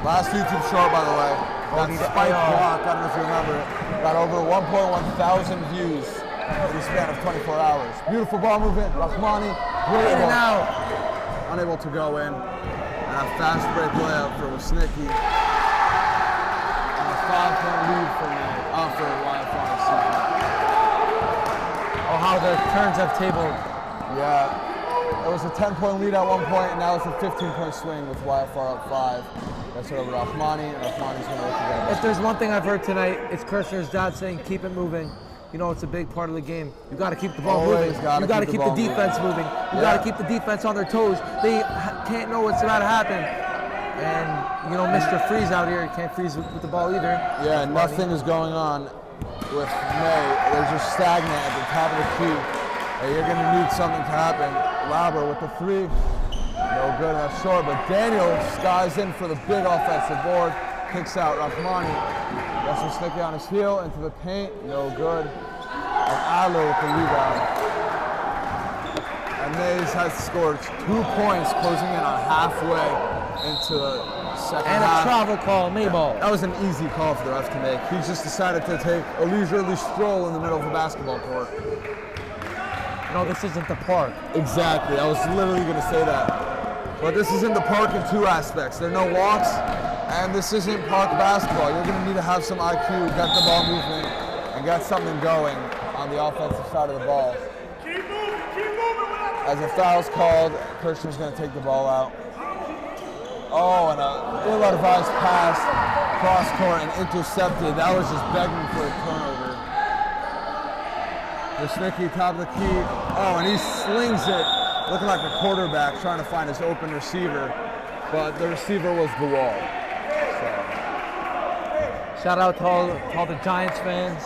Last YouTube short, by the way. That spike block, I don't know if you remember it, got over 1.1 thousand views in the span of 24 hours. Beautiful ball movement, Rahmani, great ball. Unable to go in. And a fast break layup for Wisnicki. And a 5-point lead for YFR. Oh, how the turns have tabled. Yeah, it was a 10-point lead at one point, and now it's a 15-point swing with YFR up 5. That's over Rahmani, and Rahmani's going to look again. If there's one thing I've heard tonight, it's Kirshner's dad saying keep it moving. You know, it's a big part of the game. You got to keep the ball moving. You got to keep the defense moving. You got to keep the defense on their toes. They can't know what's about to happen. And, you know, Mr. Freeze out here can't freeze with the ball either. Yeah, nothing is going on with May. They're just stagnant at the top of the key. And you're going to need something to happen. Lauber with the 3. No good, that's short, but Daniel skies in for the big offensive board, kicks out Rahmani. Gets Wisnicki on his heel into the paint, no good. And Adler with the rebound. And Mays has scored 2 points, closing in on halfway into Second And half. a travel call, Mayball. That was an easy call for the ref to make. He just decided to take a leisurely stroll in the middle of a basketball court. No, this isn't the park. Exactly. I was literally going to say that. But this isn't the park in two aspects. There are no walks, and this isn't park basketball. You're going to need to have some IQ, get the ball movement, and get something going on the offensive side of the ball. Keep moving. As a foul's called, Kirshner's going to take the ball out. Oh, and an ill-advised pass, cross-court, and intercepted. That was just begging for a turnover. Wisnicki, top of the key. Oh, and he slings it, looking like a quarterback, trying to find his open receiver. But the receiver was the wall. Shout out to all the Giants fans.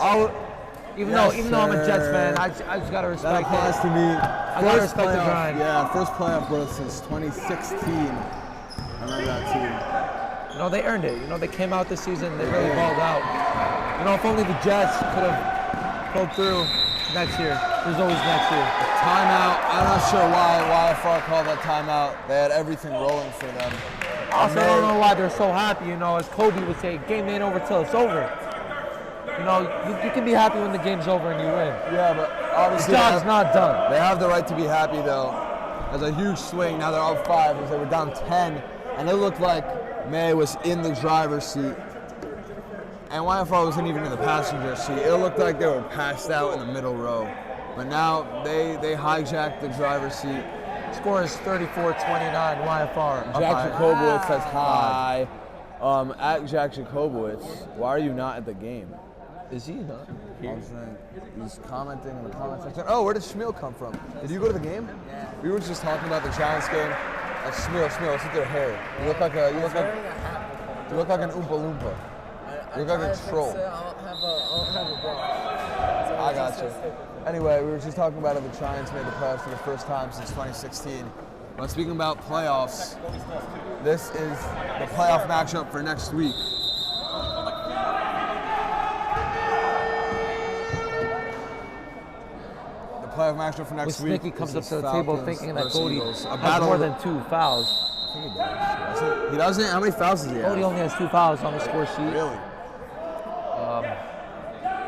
Even though I'm a Jets fan, I just gotta respect that applies it. to me. I gotta respect the grind. Yeah, first playoff berth since 2016. I remember that team. You know, they earned it. You know, they came out this season, they really balled out. You know, if only the Jets could have pulled through next year. There's always next year. Timeout. I'm not sure why YFR called that timeout. They had everything rolling for them. I also don't know why they're so happy. You know, as Kobe would say, game ain't over till it's over. You know, you can be happy when the game's over and you win. Yeah, but obviously the job's not done. They have the right to be happy, though. There's a huge swing. Now they're up 5 as they were down 10. And it looked like May was in the driver's seat. And YFR wasn't even in the passenger seat. It looked like they were passed out in the middle row. But now they hijacked the driver's seat. Score is 34-29, YFR. Jack Jacobowitz says hi. At Jack Jacobowitz, why are you not at the game? Is he not? He's commenting in the comment section. Oh, where did Shmuel come from? Did you go to the game? Yeah. We were just talking about the Giants game. Shmuel, look at their hair. You look like an Oompa Loompa. You look like a troll. I don't have a bra. I got you. Anyway, we were just talking about how the Giants made the playoffs for the first time since 2016. But speaking about playoffs, this is the playoff matchup for next week. The playoff matchup for next week. Wisnicki comes up is to the Falcons table thinking that versus Cody Eagles. has more than 2 fouls. I think he does. He doesn't? How many fouls does he have? Cody only has 2 fouls on the score sheet. Really?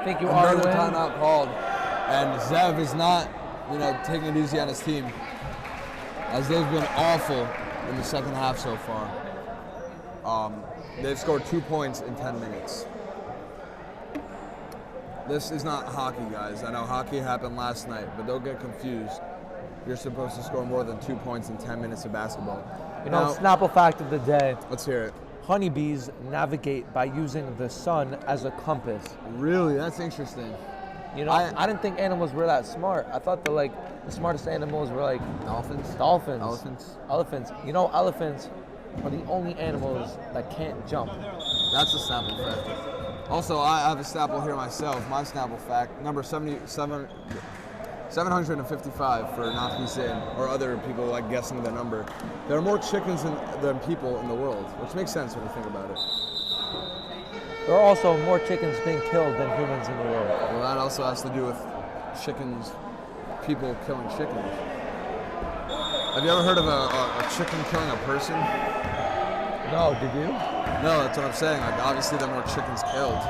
Thank you, Arwen. Another timeout called, and Zev is not, taking it easy on his team, as they've been awful in the second half so far. They've scored 2 points in 10 minutes. This is not hockey, guys. I know hockey happened last night, but don't get confused. You're supposed to score more than 2 points in 10 minutes of basketball. Now, Snapple fact of the day. Let's hear it. Honeybees navigate by using the sun as a compass. Really? That's interesting. You know, I didn't think animals were that smart. I thought the smartest animals were Dolphins? Elephants. You know, elephants are the only animals that can't jump. That's a Snapple fact. Also, I have a Snapple here myself. My Snapple fact, number 755 for not Hussein or other people guessing the number. There are more chickens than people in the world, which makes sense when you think about it. There are also more chickens being killed than humans in the world. Well, that also has to do with people killing chickens. Have you ever heard of a chicken killing a person? No, did you? No, that's what I'm saying. Obviously, there are more chickens killed.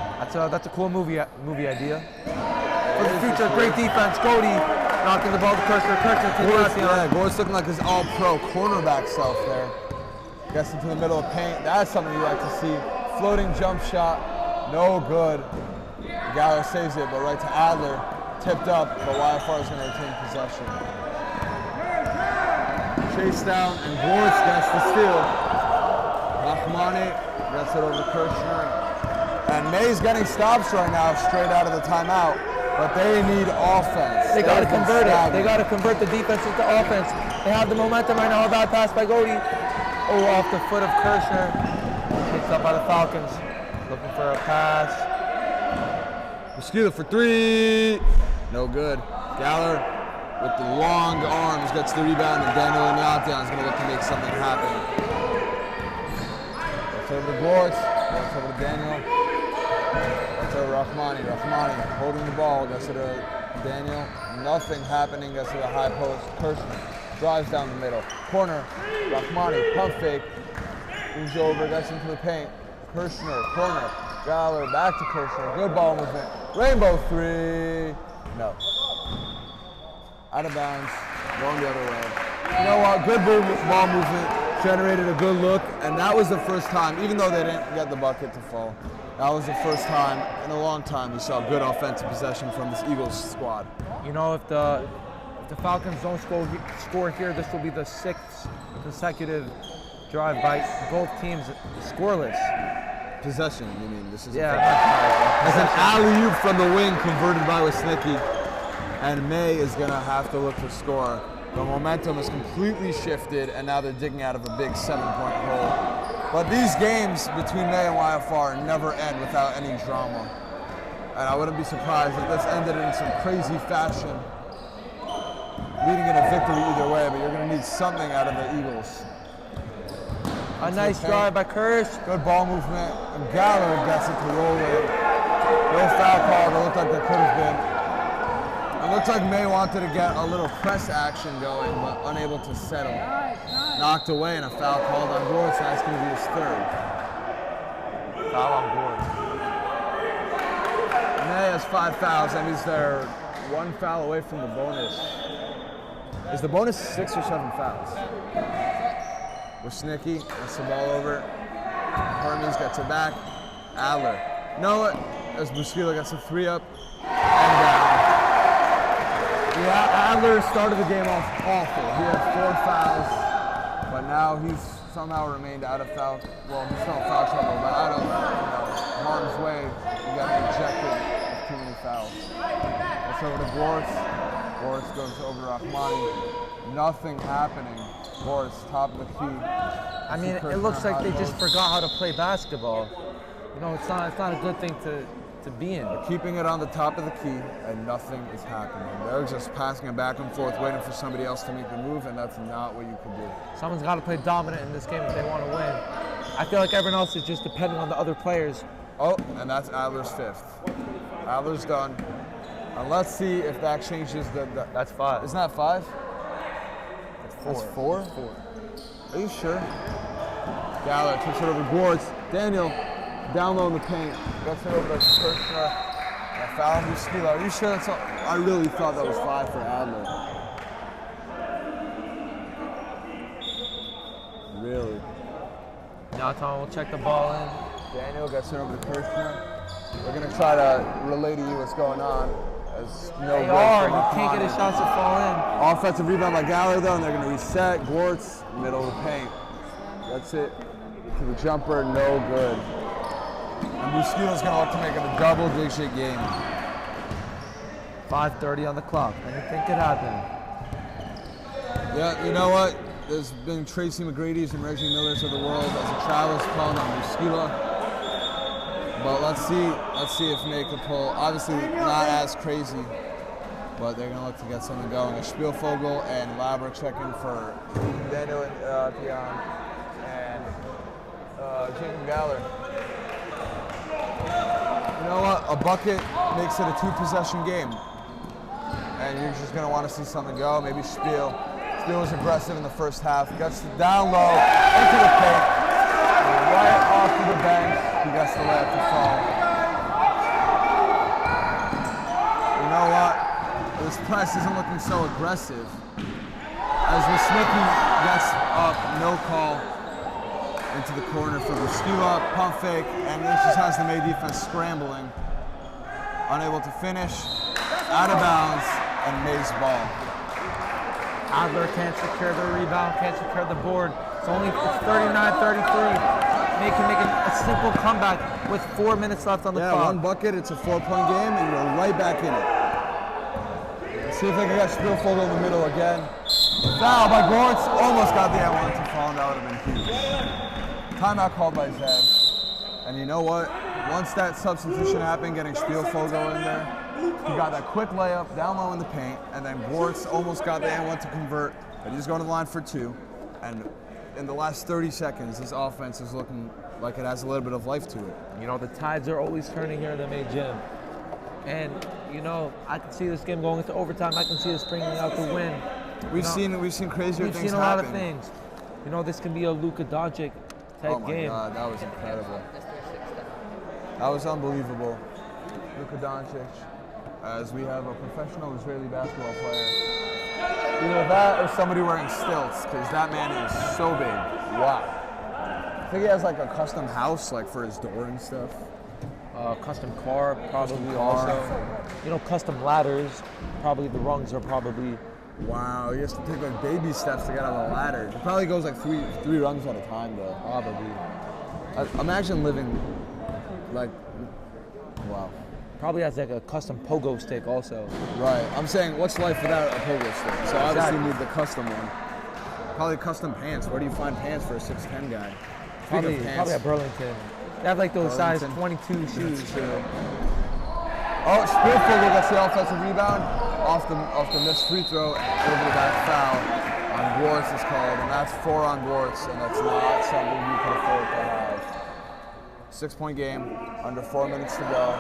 That's a cool movie idea. For the future, great defense. Cody knocking the ball to Kirshner. Gord's looking like his all-pro cornerback self there. Gets into the middle of paint. That's something you like to see. Floating jump shot, no good. Galler saves it, but right to Adler. Tipped up, but YFR is going to retain possession. Chase down, and Gord's gets the steal. Rahmani gets it over Kirshner. And May's getting stops right now, straight out of the timeout. But they need offense. They got to convert it. They got to convert the defense into offense. They have the momentum right now. A bad pass by Cody. Oh, off the foot of Kirshner. Picked up by the Falcons. Looking for a pass. Mosquito for 3. No good. Galler with the long arms gets the rebound, and Daniel Ignatian is going to look to make something happen. That's over to Gortz. That's over to Daniel. That's over Rahmani. Rahmani holding the ball. Gets it to Daniel. Nothing happening. Gets to the high post. Kirshner drives down the middle. Corner. Rahmani. Pump fake. Moves over, gets into the paint. Kirshner, corner. Galler, back to Kirshner. Good ball movement. Rainbow three. No. Out of bounds. Going the other way. You know what? Good ball movement. Generated a good look. And that was the first time, even though they didn't get the bucket to fall, that was the first time in a long time we saw good offensive possession from this Eagles squad. You know, if the Falcons don't score here, this will be the 6th consecutive drive by both teams scoreless. Possession, you mean? This is Yeah. As an alley-oop from the wing converted by Wisnicki, and May is gonna have to look to score. The momentum is completely shifted, and now they're digging out of a big 7-point hole. But these games between May and YFR never end without any drama. And I wouldn't be surprised if this ended in some crazy fashion, leading in a victory either way, but you're gonna need something out of the Eagles. A nice drive by Kirsch. Good ball movement, and Galler gets it to roll in. No foul call, it looked like there could have been. It looked like May wanted to get a little press action going, but unable to settle. Knocked away and a foul called on Gortz, and that's going to be his 3rd. Foul on board. May has 5 fouls, that means they're 1 foul away from the bonus. Is the bonus 6 or 7 fouls? Wisnicki gets the ball over. Hermes gets it back. Adler. Noah, as Busquilo gets a 3 up and down. Yeah, Adler started the game off awful. He had 4 fouls, but now he's somehow remained out of foul. Well, he's still in foul trouble, but out of harm's way. He got ejected with too many fouls. It's over to Gortz. Gortz goes over to Rahmani. Nothing happening. Gortz, top of the key. I mean, it looks like they just forgot how to play basketball. You know, it's not a good thing to be in. They're keeping it on the top of the key, and nothing is happening. They're just passing it back and forth, waiting for somebody else to make the move, and that's not what you can do. Someone's got to play dominant in this game if they want to win. I feel like everyone else is just depending on the other players. Oh, and that's Adler's 5th. Adler's done. And let's see if that changes the That's 5. Isn't that 5? That's 4? 4. Are you sure? Galler takes it over to Gortz. Daniel down low in the paint. Gets it over to Kirshner. And a foul on Busquilo. Are you sure that's all? I really thought that was 5 for Adler. Really? Now Tom will check the ball in. Daniel gets it over to Kirshner. We're going to try to relay to you what's going on. As no They break are. from You can't get his shots to fall in. Offensive rebound by Galler though, and they're going to reset. Gortz, middle of the paint. That's it. To the jumper, no good. And Busquilo's going to look to make it a double-digit game. 5:30 on the clock. Anything could happen. Yeah, you know what? There's been Tracy McGrady's and Reggie Miller's of the world as a childless call on Busquilo. But let's see if May can pull. Obviously not as crazy, but they're gonna look to get something going. A Spielvogel and Labra checking for Daniel and Dion and Jacob Galler. You know what? A bucket makes it a 2-possession game, and you're just gonna want to see something go. Maybe Spiel. Spiel was aggressive in the first half. Gets it down low into the paint, right off to the bench. He gets the layup to fall. You know what? This press isn't looking so aggressive. As Wisnicki gets up, no call into the corner for Busquilo, pump fake, and this just has the May defense scrambling. Unable to finish, out of bounds, and May's ball. Adler can't secure the rebound, can't secure the board. It's 39-33. They can make a simple comeback with 4 minutes left on the clock. Yeah, one bucket, it's a 4-point game, and you're right back in it. Let's see if they can get Spielvogel in the middle again. Foul by Gortz, almost got the N1 to fall, and that would have been huge. Timeout called by Zev. And you know what? Once that substitution happened, getting Spielvogel in there, he got that quick layup down low in the paint, and then Gortz almost got the N1 to convert, but he's going to the line for 2. And in the last 30 seconds, this offense is looking like it has a little bit of life to it. You know, the tides are always turning here in the May gym. And, you know, I can see this game going into overtime. I can see us bringing out the win. We've seen crazier things happen. We've seen a lot of things. You know, this can be a Luka Doncic Tight Oh my game. God, that was incredible. That was unbelievable. Luka Doncic, as we have a professional Israeli basketball player. Either that or somebody wearing stilts, because that man is so big. Wow. I think he has like a custom house, like for his door and stuff. Custom car, probably Custom car. also. Custom ladders. Probably the rungs are probably. Wow, he has to take like baby steps to get on the ladder. It probably goes like three rungs at a time though. Probably. Imagine living like, wow. Probably has like a custom pogo stick also. Right. I'm saying, what's life without a pogo stick? So obviously Exactly. you need the custom one. Probably custom pants. Where do you find pants for a 6'10" guy? Probably at Burlington. They have like those size Burlington. 22 shoes. That's true. Oh, Spearfield gets the offensive rebound off the missed free throw, over the back foul on Gwartz is called, and that's 4 on Gwartz, and that's not something you can afford to have. 6-point game, under 4 minutes to go.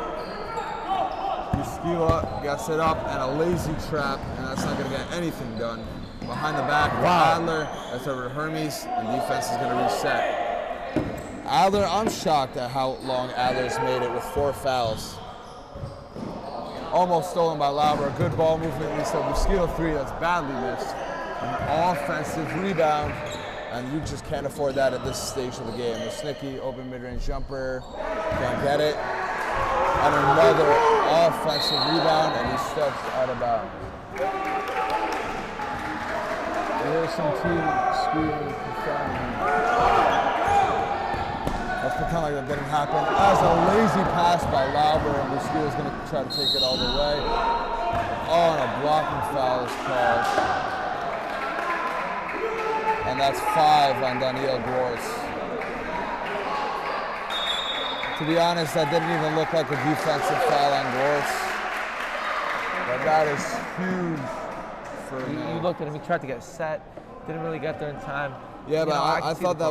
Muskila gets it up and a lazy trap, and that's not going to get anything done. Behind the back, Adler, that's over to Hermes, and defense is going to reset. Adler, I'm shocked at how long Adler's made it with 4 fouls. Almost stolen by Lauber. A good ball movement. We said Muskila 3, that's badly missed. An offensive rebound, and you just can't afford that at this stage of the game. The Snicky open mid-range jumper, can't get it. And another offensive rebound, and he steps out of bounds. There's some team screaming profanity. Let's pretend like that didn't happen. As a lazy pass by Lauber, and Muskila's going to try to take it all the way. Oh, and a blocking foul is called. And that's 5 on Daniel Gwartz. To be honest, that didn't even look like a defensive foul on Gwartz. But that is huge for me. You looked at him. He tried to get set. Didn't really get there in time. Yeah, but I see thought the that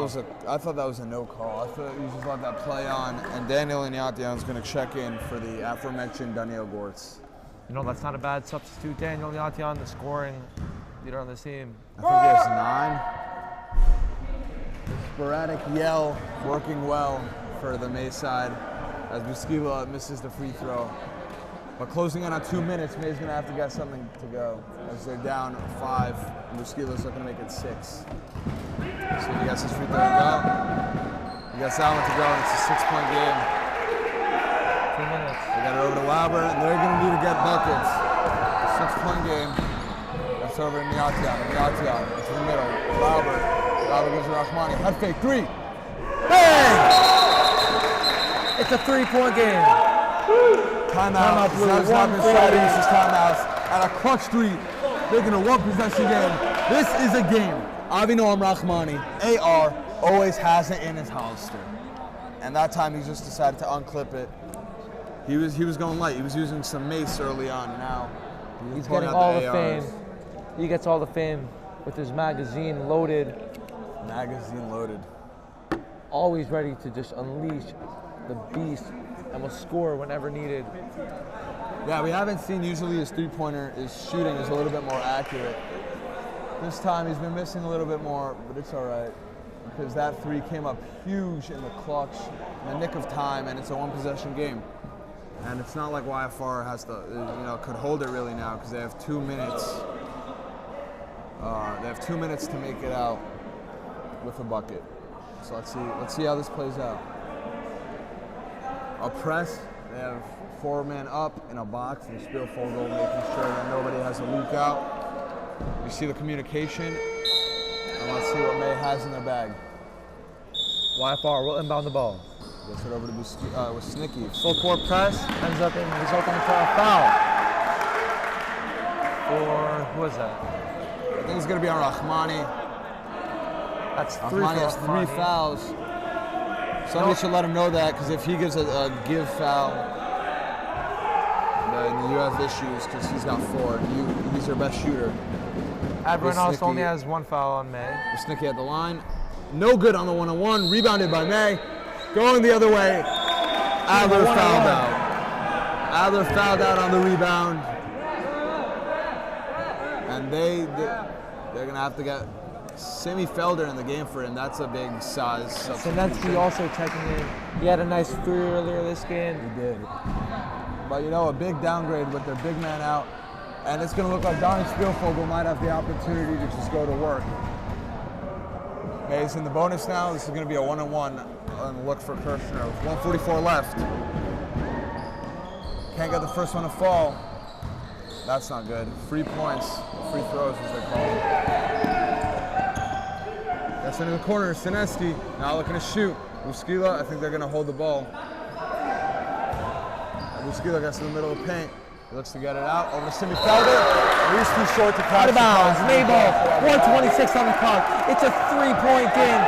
call. was a no call. I thought you just let that play on, and Daniel Ignatian is going to check in for the aforementioned Daniel Gwartz. That's not a bad substitute. Daniel Ignatian, the scoring leader on the team. I think there's 9. Sporadic yell working well for the May side as Muskila misses the free throw. But closing in on 2 minutes, May's going to have to get something to go as they're down 5. Muskila's looking to make it 6. So he gets his free throw to go. He gets that one to go, and it's a 6-point game. 2 minutes. They got it over to Lauber, and they're going to need to get buckets. 6-point game. That's over to Ignatian. Ignatian into the middle. Lauber gives it to Rahmani. Head fake 3. Bang! It's a 3-point game. Timeout. Zev's not been trying to use his timeouts. At a clutch 3, making a 1-possession game. This is a game. Avinoam Rahmani, AR, always has it in his holster. And that time he just decided to unclip it. He was going light. He was using some mace early on. Now He's pulling getting out all the ARs. fame. He gets all the fame with his magazine loaded. Magazine loaded. Always ready to just unleash the beast and will score whenever needed. Yeah, we haven't seen, usually his three-pointer, his shooting is a little bit more accurate. This time he's been missing a little bit more, but it's all right. Because that 3 came up huge in the clutch, in the nick of time, and it's a 1-possession game. And it's not like YFR has to, could hold it really now, because they have 2 minutes. They have 2 minutes to make it out with a bucket. So let's see how this plays out. A press, they have 4 men up in a box, and Spielvogel making sure that nobody has a leak out. You see the communication, and let's see what May has in their bag. YFR will inbound the ball. Gets it over to with Snicky. Full court press ends up resulting in a foul. Or who is that? I think it's going to be on Rahmani. That's 3 Rahmani for has 3 Rahmani. fouls. Somebody should let him know that, because if he gives a give foul, then you have issues, because he's got 4. He's their best shooter. Everyone else Snicky. only has 1 foul on May. Snicky at the line. No good on the 1-on-1. Rebounded by May. Going the other way. Adler fouled out. Adler fouled out on the rebound. And they're going to have to get Simi Felder in the game for him. That's a big size substitution. Sinetsky also checking in. He had a nice 3 earlier this game. He did. But you know, a big downgrade with their big man out. And it's going to look like Donnie Spielvogel might have the opportunity to just go to work. May's in the bonus now. This is going to be a 1-on-1 on look for Kirshner. With 1:44 left. Can't get the first one to fall. That's not good. Free points, free throws as they call them. That's into the corner. Sinetsky now looking to shoot. Buskila, I think they're going to hold the ball. Buskila gets in the middle of the paint. He looks to get it out over to Simi Felder. He's too short to catch. Out of bounds. Mayball. 1:26 on the clock. It's a 3-point game.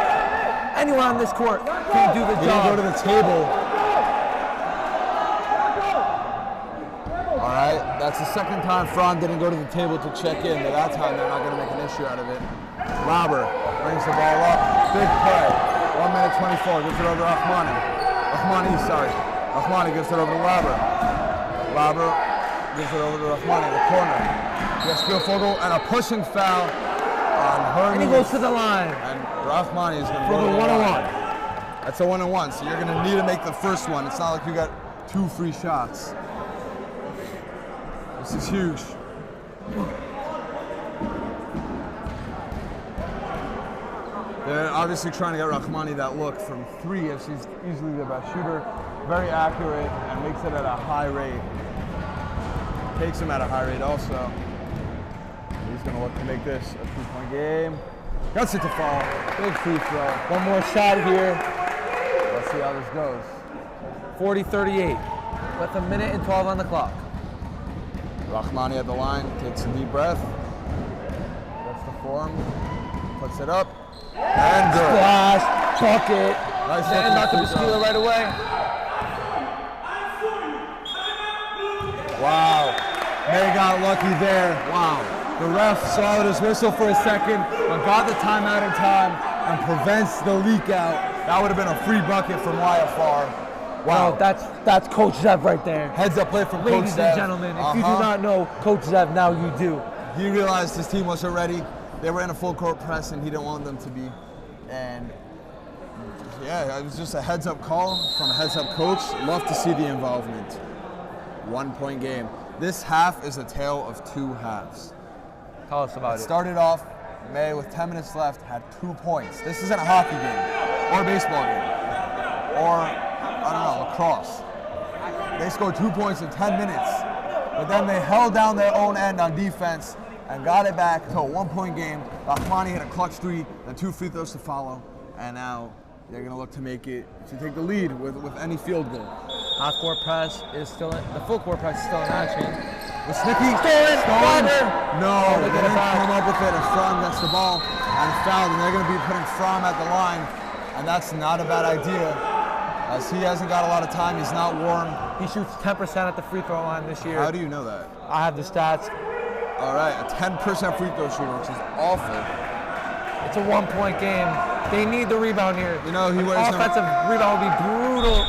Anyone on this court can do the He job. didn't go to the table. All right, that's the second time Fran didn't go to the table to check in, but that time they're not going to make an issue out of it. Lauber brings the ball up. Big play. 1:24. Gives it over to Rahmani. Rahmani gives it over to Lauber. Lauber gives it over to Rahmani in the corner. Gets Spielvogel and a pushing foul on Hermes. And he goes to the line. And Rahmani is going to For go the to 1-on-1. That's a 1-on-1, so you're going to need to make the first one. It's not like you got 2 free shots. This is huge. They're obviously trying to get Rahmani that look from 3, as he's easily the best shooter. Very accurate and makes it at a high rate. Takes him at a high rate also. He's going to look to make this a 3-point game. Gets it to fall. Big free throw. One more shot here. Let's see how this goes. 40-38 with 1:12 on the clock. Rahmani at the line, takes a deep breath. Gets the form, puts it up, and good. Splash, bucket. Nice And not the free throw. Buskila right away. Wow, May got lucky there. Wow. The ref swallowed his whistle for a second, but got the timeout in time and prevents the leak out. That would have been a free bucket from YFR. Wow, that's Coach Zev right there. Heads up play from Coach Ladies Zev. and gentlemen, if you do not know Coach Zev, now you do. He realized his team wasn't ready. They were in a full court press and he didn't want them to be. And yeah, it was just a heads up call from a heads up coach. Love to see the involvement. 1-point game. This half is a tale of 2 halves. Tell us about it. Started off, May with 10 minutes left had 2 points. This isn't a hockey game or a baseball game or, I don't know, lacrosse. They scored 2 points in 10 minutes, but then they held down their own end on defense and got it back to a 1-point game. Rahmani hit a clutch 3, then 2 free throws to follow, and now they're going to look to make it, to take the lead with any field goal. Half-court press is still in, the full-court press is still in action. With Snicky, Stolen! No, They they get a didn't foul. come up with it as Fromm gets the ball and fouled, and they're going to be putting Fromm at the line, and that's not a bad idea, as he hasn't got a lot of time. He's not warm. He shoots 10% at the free throw line this year. How do you know that? I have the stats. All right, a 10% free throw shooter, which is awful. It's a 1-point game. They need the rebound here. You know, he wears offensive rebound will be brutal.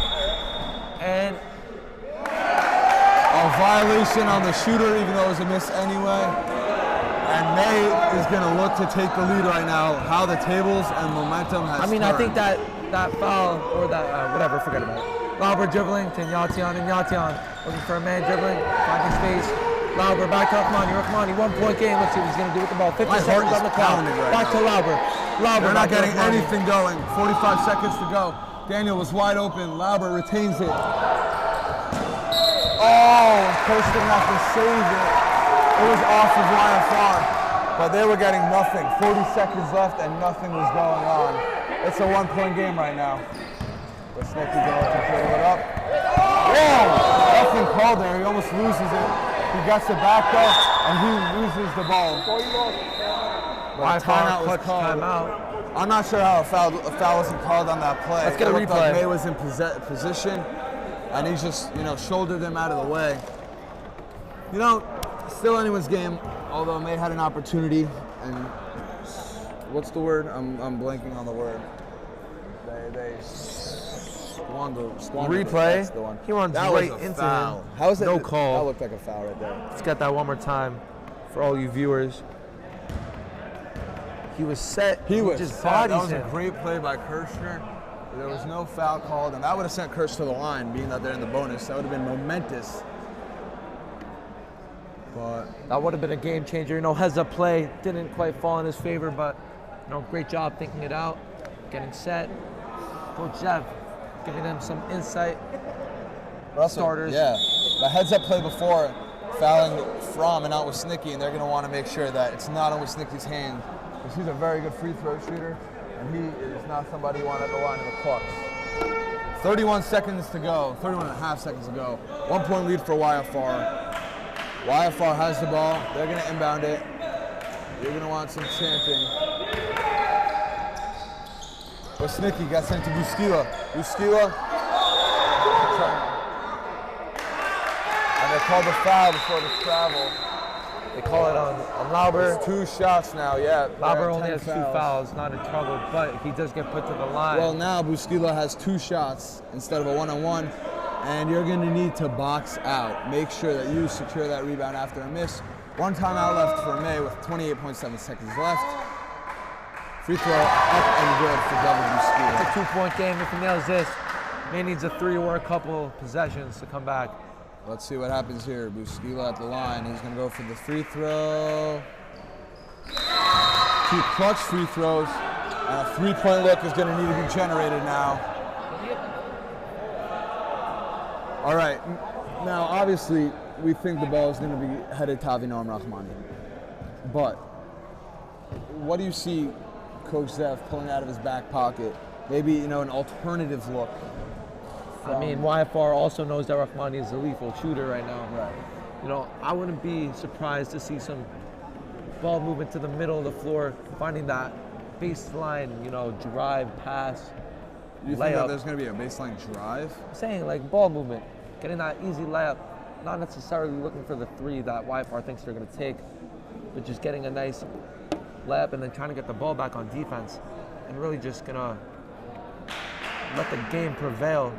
And a violation on the shooter, even though it was a miss anyway. And May is going to look to take the lead right now. How the tables and momentum has I mean, turned. I think that foul or that whatever, forget about it. Lauber dribbling to Nyatian, and Nyatian looking for a man dribbling, finding space. Lauber back to Rahmani. Rahmani, 1-point game. Let's see what he's going to do with the ball. 50 My heart seconds is on the clock. pounding right Back now. to Lauber. Lauber They're not back to getting Rahmani. anything going. 45 seconds to go. Daniel was wide open. Lauber retains it. Oh, Coach didn't have to save it. It was off of YFR, but they were getting nothing. 40 seconds left and nothing was going on. It's a 1-point game right now. But Snicky going to pull it up. Whoa! Nothing called there. He almost loses it. He gets it back though, and he loses the ball. But a timeout was called. Timeout. I'm not sure how a foul wasn't called on that play. Let's get a It looked replay. like May was in position, and he just, shouldered him out of the way. Still anyone's game, although May had an opportunity, and what's the word? I'm blanking on the word. They squandered. Replay. That's the one. He runs that right was a into foul. him. How is it? No call. That looked like a foul right there. Let's get that one more time for all you viewers. He was set. He was just set. That bodies was a him. great play by Kirshner. There was no foul called, and that would have sent Kirsch to the line, being that they're in the bonus. That would have been momentous. But That would have been a game changer. Heads up play didn't quite fall in his favor, but great job thinking it out, getting set. Coach Jeff giving them some insight. Russell, Starters. yeah, the heads up play before, fouling Fromm and not with Snicky, and they're going to want to make sure that it's not on with Snicky's hand, because he's a very good free throw shooter, and he is not somebody you want at the line of the Clucks. 31 seconds to go, 31 and a half seconds to go. 1 point lead for YFR. YFR has the ball. They're going to inbound it. You're going to want some chanting. But Snicky gets into Buskila. And they called the foul before the travel. They call it on Lauber. It's 2 shots now, yeah. Lauber only has 2 fouls, not in trouble, but he does get put to the line. Well, now Buskila has 2 shots instead of a 1-on-1, and you're going to need to box out. Make sure that you secure that rebound after a miss. 1 timeout left for May with 28.7 seconds left. Free throw up and good for Devin Buskila. It's a 2-point game. If he nails this, May needs a 3 or a couple possessions to come back. Let's see what happens here. Buskila at the line. He's going to go for the free throw. 2 clutch free throws. And a 3-point look is going to need to be generated now. All right. Now, obviously, we think the ball is going to be headed to Avinoam Rahmani. But what do you see Coach Zev pulling out of his back pocket? Maybe, an alternative look. YFR also knows that Rahmani is a lethal shooter right now. Right. I wouldn't be surprised to see some ball movement to the middle of the floor, finding that baseline, drive, pass, You layup. think that there's going to be a baseline drive? I'm saying like ball movement, getting that easy layup, not necessarily looking for the 3 that YFR thinks they're going to take, but just getting a nice layup and then trying to get the ball back on defense and really just going to let the game prevail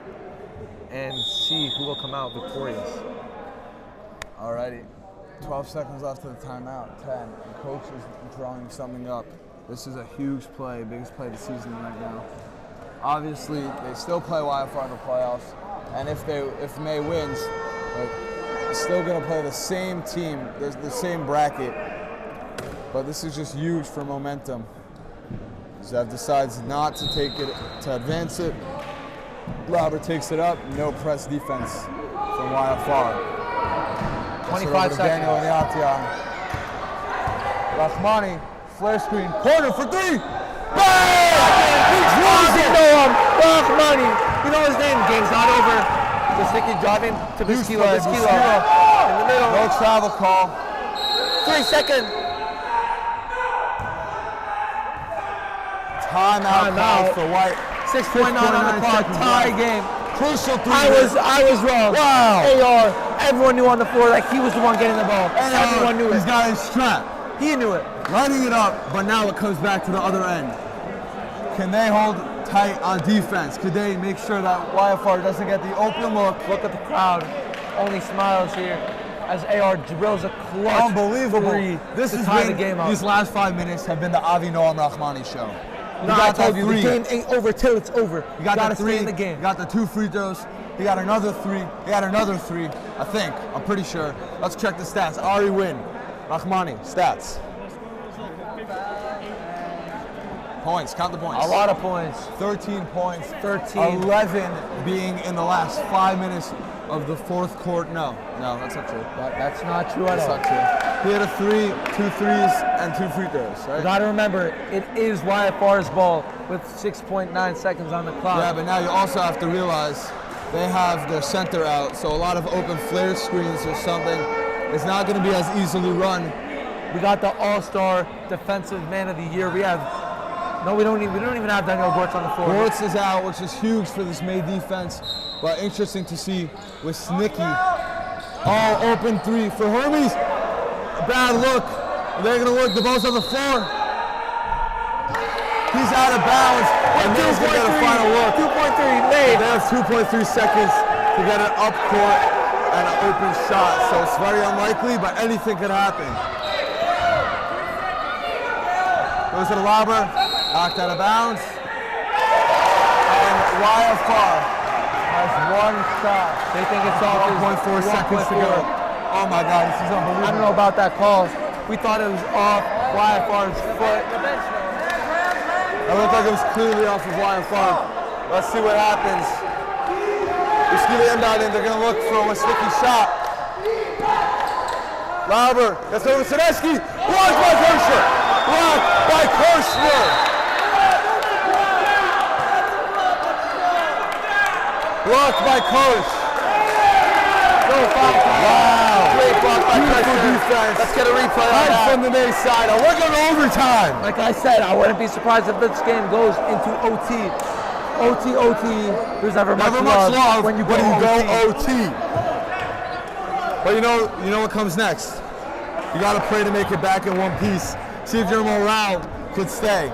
and see who will come out victorious. Alrighty, 12 seconds left of the timeout, 10. The coach is drawing something up. This is a huge play, biggest play of the season right now. Obviously, they still play YFR in the playoffs, and if May wins, they're still going to play the same team, the same bracket. But this is just huge for momentum. Zev decides not to take it, to advance it. Lauber takes it up, no press defense from YFR. 25 seconds. Daniel and Yatian. Rahmani, flare screen, corner for 3. Bang! Rahmani. His name. Game's not over. Just Snicky driving to Buskila. In the middle. No travel call. 3 seconds. Timeout called for White. 6.9 on the clock. Tie game. Crucial 3. I was wrong. Wow. AR. Everyone knew on the floor that he was the one getting the ball. Everyone knew He's it. got his strap. He knew it. Lining it up, but now it comes back to the other end. Can they hold tight on defense? Could they make sure that YFR doesn't get the open look? Look at the crowd. Only smiles here as AR drills a clutch Unbelievable. 3 This to has tie been, the game up. these last 5 minutes have been the Avinoam Rahmani show. I told you, the game ain't over till it's over. You got gotta the 3, stay in the game. you got the 2 free throws, he got another 3, he got another 3, I think, I'm pretty sure. Let's check the stats. Ari win. Rahmani, stats. Points, count the points. A lot of points. 13 points. 13. 11 being in the last 5 minutes of the 4th quarter. No, that's not true. That's not true at That's all. not true. He had a 3, 2 threes, and 2 free throws, You right? gotta remember, it is YFR's ball with 6.9 seconds on the clock. Yeah, but now you also have to realize they have their center out, so a lot of open flare screens or something is not going to be as easily run. We got the All-Star Defensive Man of the Year. We don't even have Daniel Gortz on the floor. Gortz is out, which is huge for this May defense, but interesting to see with Snicky. Oh, open 3 for Hermes. A bad look. They're going to look. The ball's on the floor. He's out of bounds. And May's going to get a final look. 2.3 made. They have 2.3 seconds to get an up court and an open shot, so it's very unlikely, but anything could happen. Goes to the lobber, knocked out of bounds. And YFR has one shot. They think it's off. 1.4 seconds to go. Oh my God, this is unbelievable. I don't know about that call. We thought it was off YFR's foot. It looked like it was clearly off of YFR. Let's see what happens. We see the inbound in. They're going to look for a sticky shot. Lauber, that's over Sadesky. Blocked by Kirshner. Blocked by Kirshner. Blocked by Kirsch. No foul. Wow. Great block by Beautiful Kirshner. defense. Let's get a replay on Right that. from the May side. Now we're going to overtime. Like I said, I wouldn't be surprised if this game goes into OT. OT. There's never much love when you go OT. But you know what comes next. You got to pray to make it back in one piece. See if your morale could stay.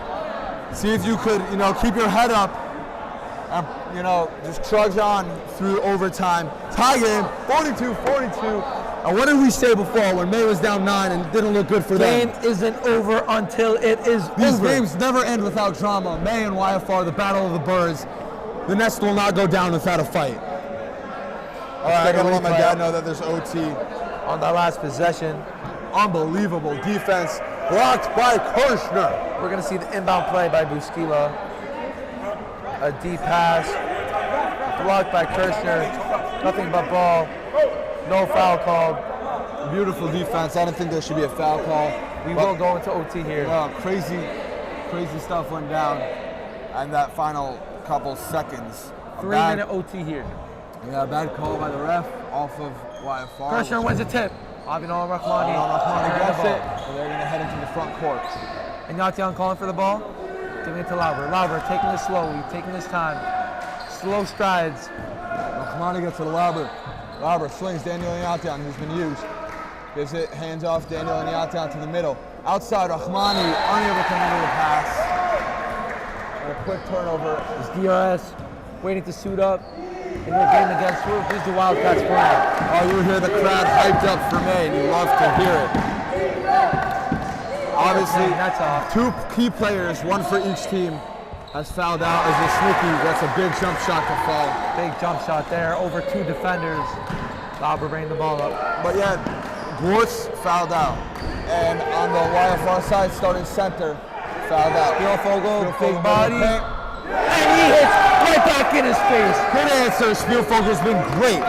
See if you could, keep your head up and, just trudge on through overtime. Tie game, 42-42. And what did we say before when May was down 9 and didn't look good for them? Game isn't over until it is These over. games never end without drama. May and YFR, the battle of the birds. The Nest will not go down without a fight. All right, I gotta let my dad know that there's OT. On that last possession. Unbelievable defense. Blocked by Kirshner. We're gonna see the inbound play by Buskila. A deep pass. Blocked by Kirshner. Nothing but ball. No foul called. Beautiful defense. I don't think there should be a foul call. We will go into OT here. Crazy stuff went down in that final couple seconds. 3-minute OT here. Yeah, bad call by the ref off of YFR. Kirshner wins the tip. Abinal Rahmani. Rahmani gets it. So they're going to head into the front court. And Yatian calling for the ball. Giving it to Lauber. Lauber taking it slowly, taking his time. Slow strides. Rahmani gets to the Lauber. Lauber swings Daniel Yatian, who's been used. Gives it hands off Daniel Yatian to the middle. Outside, Rahmani unable to handle the pass. And a quick turnover. It's DRS waiting to suit up in their game against who? Who's the Wildcats playing? Oh, you hear the crowd hyped up for May, and you love to hear it. Obviously, That's off. 2 key players, one for each team, has fouled out as Wisnicki gets a big jump shot to fall. Big jump shot there over 2 defenders. Lauber bringing the ball up. But yeah, Gortz fouled out. And on the YFR side, starting center, fouled out. Spielvogel, big in body. the paint. And he hits right back in his face. Good answer. Spielvogel's been great.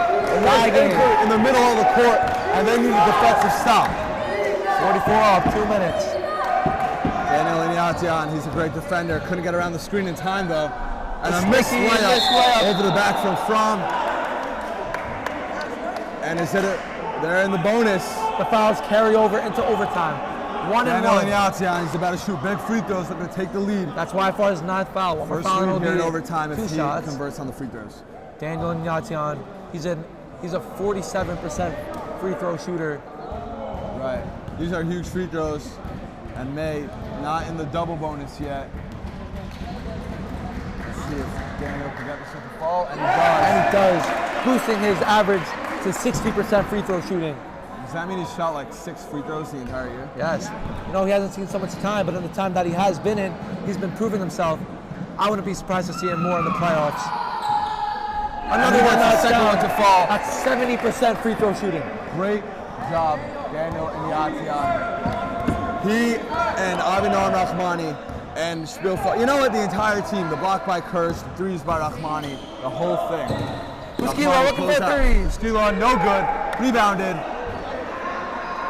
In the middle of the court, and then need a defensive stop. 44 off, 2 minutes. Daniel Inyatian, he's a great defender. Couldn't get around the screen in time though. And a missed Wisnicki, layup missed layup. over the back from. And is it? They're in the bonus. The fouls carry over into overtime. 1 and Daniel 1. Inyatian, he's about to shoot big free throws. They're going to take the lead. That's YFR's 9th foul. One more First foul lead will here in be overtime if 2 he shots. converts on the free throws. Daniel Nyatian, he's a 47% free throw shooter. Right. These are huge free throws. And May not in the double bonus yet. Let's see if Daniel can get this at the fall. And he does. And he does, boosting his average to 60% free throw shooting. Does that mean he shot like 6 free throws the entire year? Yes. He hasn't seen so much time, but in the time that he has been in, he's been proving himself. I wouldn't be surprised to see him more in the playoffs. Another one that's the second one to fall. That's 70% free throw shooting. Great job, Daniel Inyatian. He and Abinal Rahmani and Spielfeld. You know what? The entire team, the block by Kurz, the threes by Rahmani, the whole thing. Buskila looking for threes. Buskila, no good. Rebounded.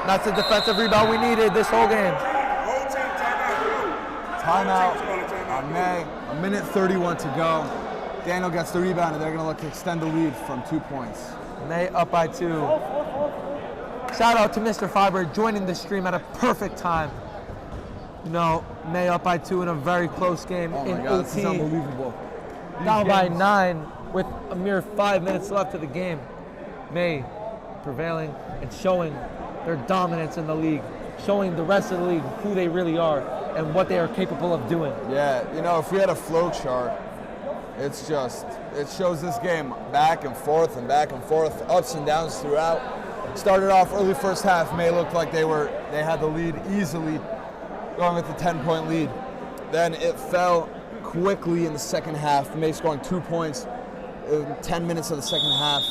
That's the defensive rebound we needed this whole game. Timeout on May. 1:31 to go. Daniel gets the rebound, and they're going to look to extend the lead from 2 points. May up by 2. Shout out to Mr. Fiber joining the stream at a perfect time. May up by 2 in a very close game Oh in my God, this is OT. unbelievable. Down by 9 with a mere 5 minutes left of the game. May prevailing and showing their dominance in the league, showing the rest of the league who they really are and what they are capable of doing. Yeah, if we had a flow chart, it shows this game back and forth, ups and downs throughout. Started off early first half, May looked like they had the lead easily. going with a 10-point lead. Then it fell quickly in the second half. May scoring 2 points in 10 minutes of the second half.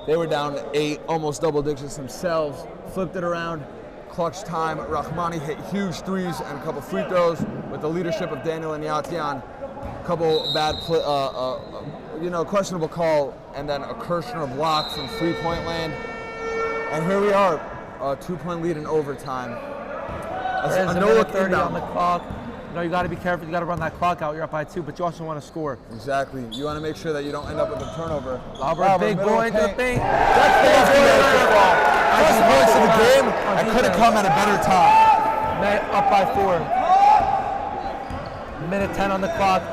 They were down 8, almost double digits themselves. Flipped it around, clutch time. Rahmani hit huge threes and a couple free throws with the leadership of Daniel Inyatian. A couple bad, questionable call, and then a Kirshner block from three-point land. And here we are, a 2-point lead in overtime. There's a minute 30 on the clock. You know, you got to be careful. You got to run that clock out. You're up by 2, but you also want to score. Exactly. You want to make sure that you don't end up with a turnover. Lauber, big boy into the paint. That's the first points of the game, and couldn't come at a better time. Up by 4. Minute 10 on the clock.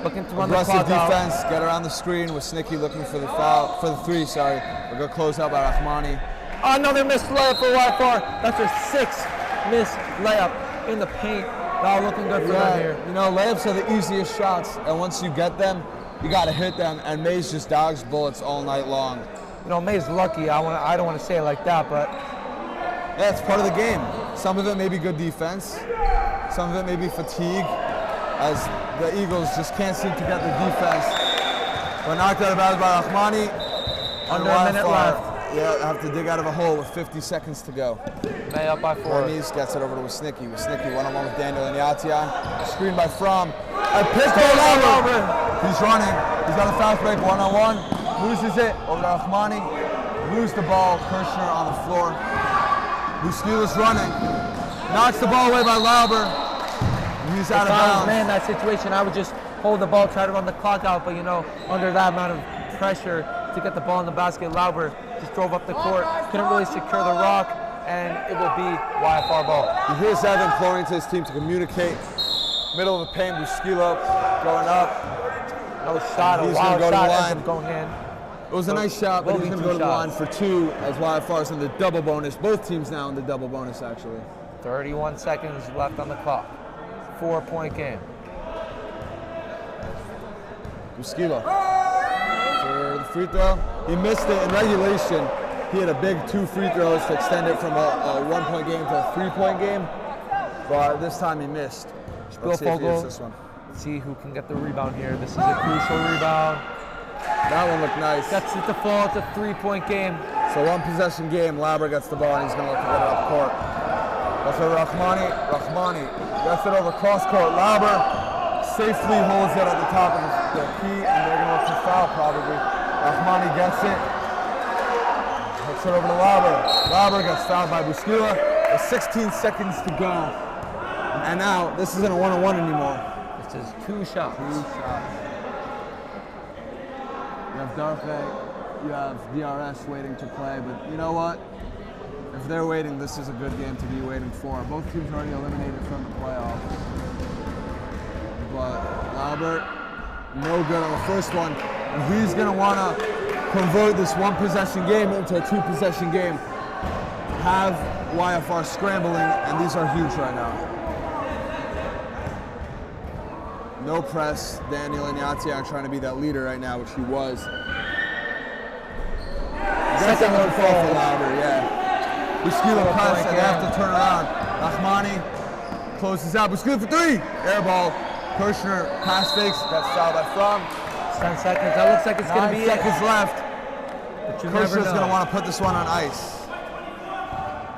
Looking to run the clock defense, out. get around the screen with Snicky looking for the foul, for the three. We're gonna close out by Rahmani. Another missed layup for YFR. That's their 6th missed layup in the paint. Now looking good for them here. You know, layups are the easiest shots, and once you get them, you gotta hit them. And Mays just dodged bullets all night long. You know, May's lucky. I don't want to say it like that, but yeah, it's part of the game. Some of it may be good defense. Some of it may be fatigue, as the Eagles just can't seem to get the defense. But knocked out of bounds by Rahmani. Under a minute left. Yeah, have to dig out of a hole with 50 seconds to go. May up by 4. Bernice gets it over to Wisnicki. Wisnicki one-on-one with Daniel Inyatian. Screen by Fromm. A pick over. He's running. He's got a fast break one-on-one. Loses it over to Rahmani. Lose the ball. Kirshner on the floor. Buskila's running. Knocks the ball away by Lauber. He's out of bounds. Man, that situation, I would just hold the ball, try to run the clock out, but you know, under that amount of pressure to get the ball in the basket, Lauber just drove up the court, couldn't really secure the rock, and it will be YFR ball. Here's Evan imploring to his team to communicate. Middle of the paint, Buskila going up. No shot, a wild shot ends up going in. It was a nice shot, but he's going to go to the line for 2 as YFR's in the double bonus. Both teams now in the double bonus, actually. 31 seconds left on the clock. 4-point game. Buskila for the free throw. He missed it in regulation. He had a big 2 free throws to extend it from a 1-point game to a 3-point game. But this time he missed. Let's see if he hits this one. Let's see who can get the rebound here. This is a crucial rebound. That one looked nice. Gets it to fall. It's a 3-point game. So 1-possession game. Lauber gets the ball and he's going to look to get it up court. That's for Rahmani. Rahmani gets it over cross court. Lauber safely holds it at the top of the key, and they're going to look to foul probably. Rahmani gets it. Hooks it over to Lauber. Lauber gets fouled by Buskila. With 16 seconds to go. And now, this isn't a 1-on-1 anymore. This is 2 shots. 2 shots. You have Darfe, you have DRS waiting to play, but you know what? If they're waiting, this is a good game to be waiting for. Both teams are already eliminated from the playoffs. But Albert, no good on the first one. And he's going to want to convert this 1-possession game into a 2-possession game. Have YFR scrambling, and these are huge right now. No press. Daniel Inyatian trying to be that leader right now, which he was. Second one fall for Lauber, yeah. Buskila press, and they have to turn around. Rahmani closes out. Buskila for 3. Air ball. Kirshner pass fakes. That's fouled by Fromm. 10 seconds. That looks like it's going to be 9 seconds left. But you Kirshner's going to want to put this one on ice.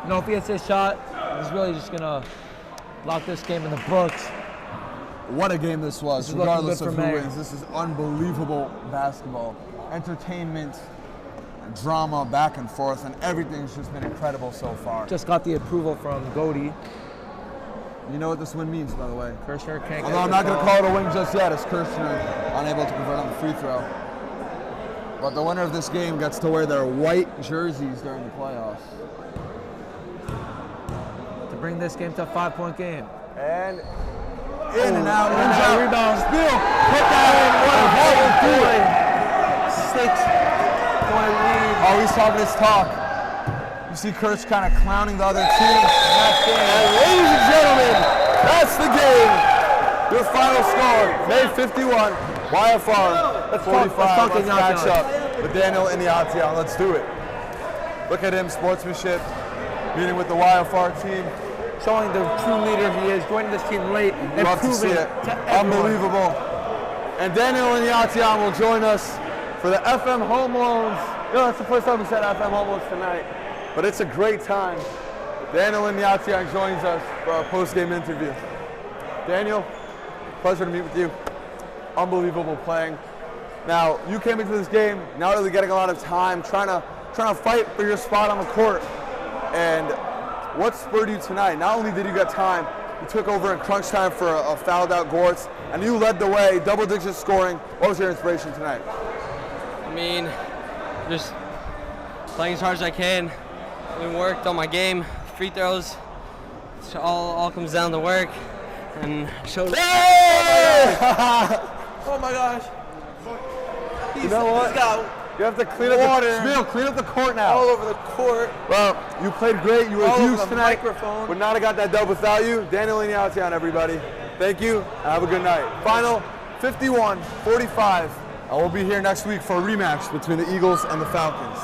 You know, if he hits this shot, he's really just going to lock this game in the books. What a game this was, regardless of who wins. This is unbelievable basketball. Entertainment, drama, back and forth, and everything's just been incredible so far. Just got the approval from Goody. You know what this win means, by the way. Kirshner can't get Although I'm not going to call it a win just yet, it's Kirshner unable to convert on the free throw. But the winner of this game gets to wear their white jerseys during the playoffs. To bring this game to a 5-point game. And in and out, rebound. Still, put that in. What a horrible play. 6-point lead. Oh, he's talking his talk. You see Kurtz kind of clowning the other team. And ladies and gentlemen, that's the game. Your final score, May 51, YFR 45. Let's match up with Daniel Inyatian. Let's do it. Look at him, sportsmanship, meeting with the YFR team. showing the true leader he is, joining this team late, and Love to see proving it. to everyone. Unbelievable. And Daniel Inyatian will join us for the FM Home Loans. You know, that's the first time we said FM Home Loans tonight, but it's a great time. Daniel Inyatian joins us for our post-game interview. Daniel, pleasure to meet with you. Unbelievable playing. Now, you came into this game not really getting a lot of time, trying to fight for your spot on the court. And what spurred you tonight? Not only did you get time, you took over in crunch time for a fouled out Gortz, and you led the way, double-digit scoring. What was your inspiration tonight? I mean, just playing as hard as I can. We worked on my game, free throws. It all comes down to work, and showed. Hey! Oh my gosh. You know what? You have to clean up clean up the court now. All over the court. Well, you played great. You were All over huge the tonight. microphone. Would not have got that dub without you. Daniel Inyatian, everybody. Thank you. Have a good night. Final 51-45. And we'll be here next week for a rematch between the Eagles and the Falcons.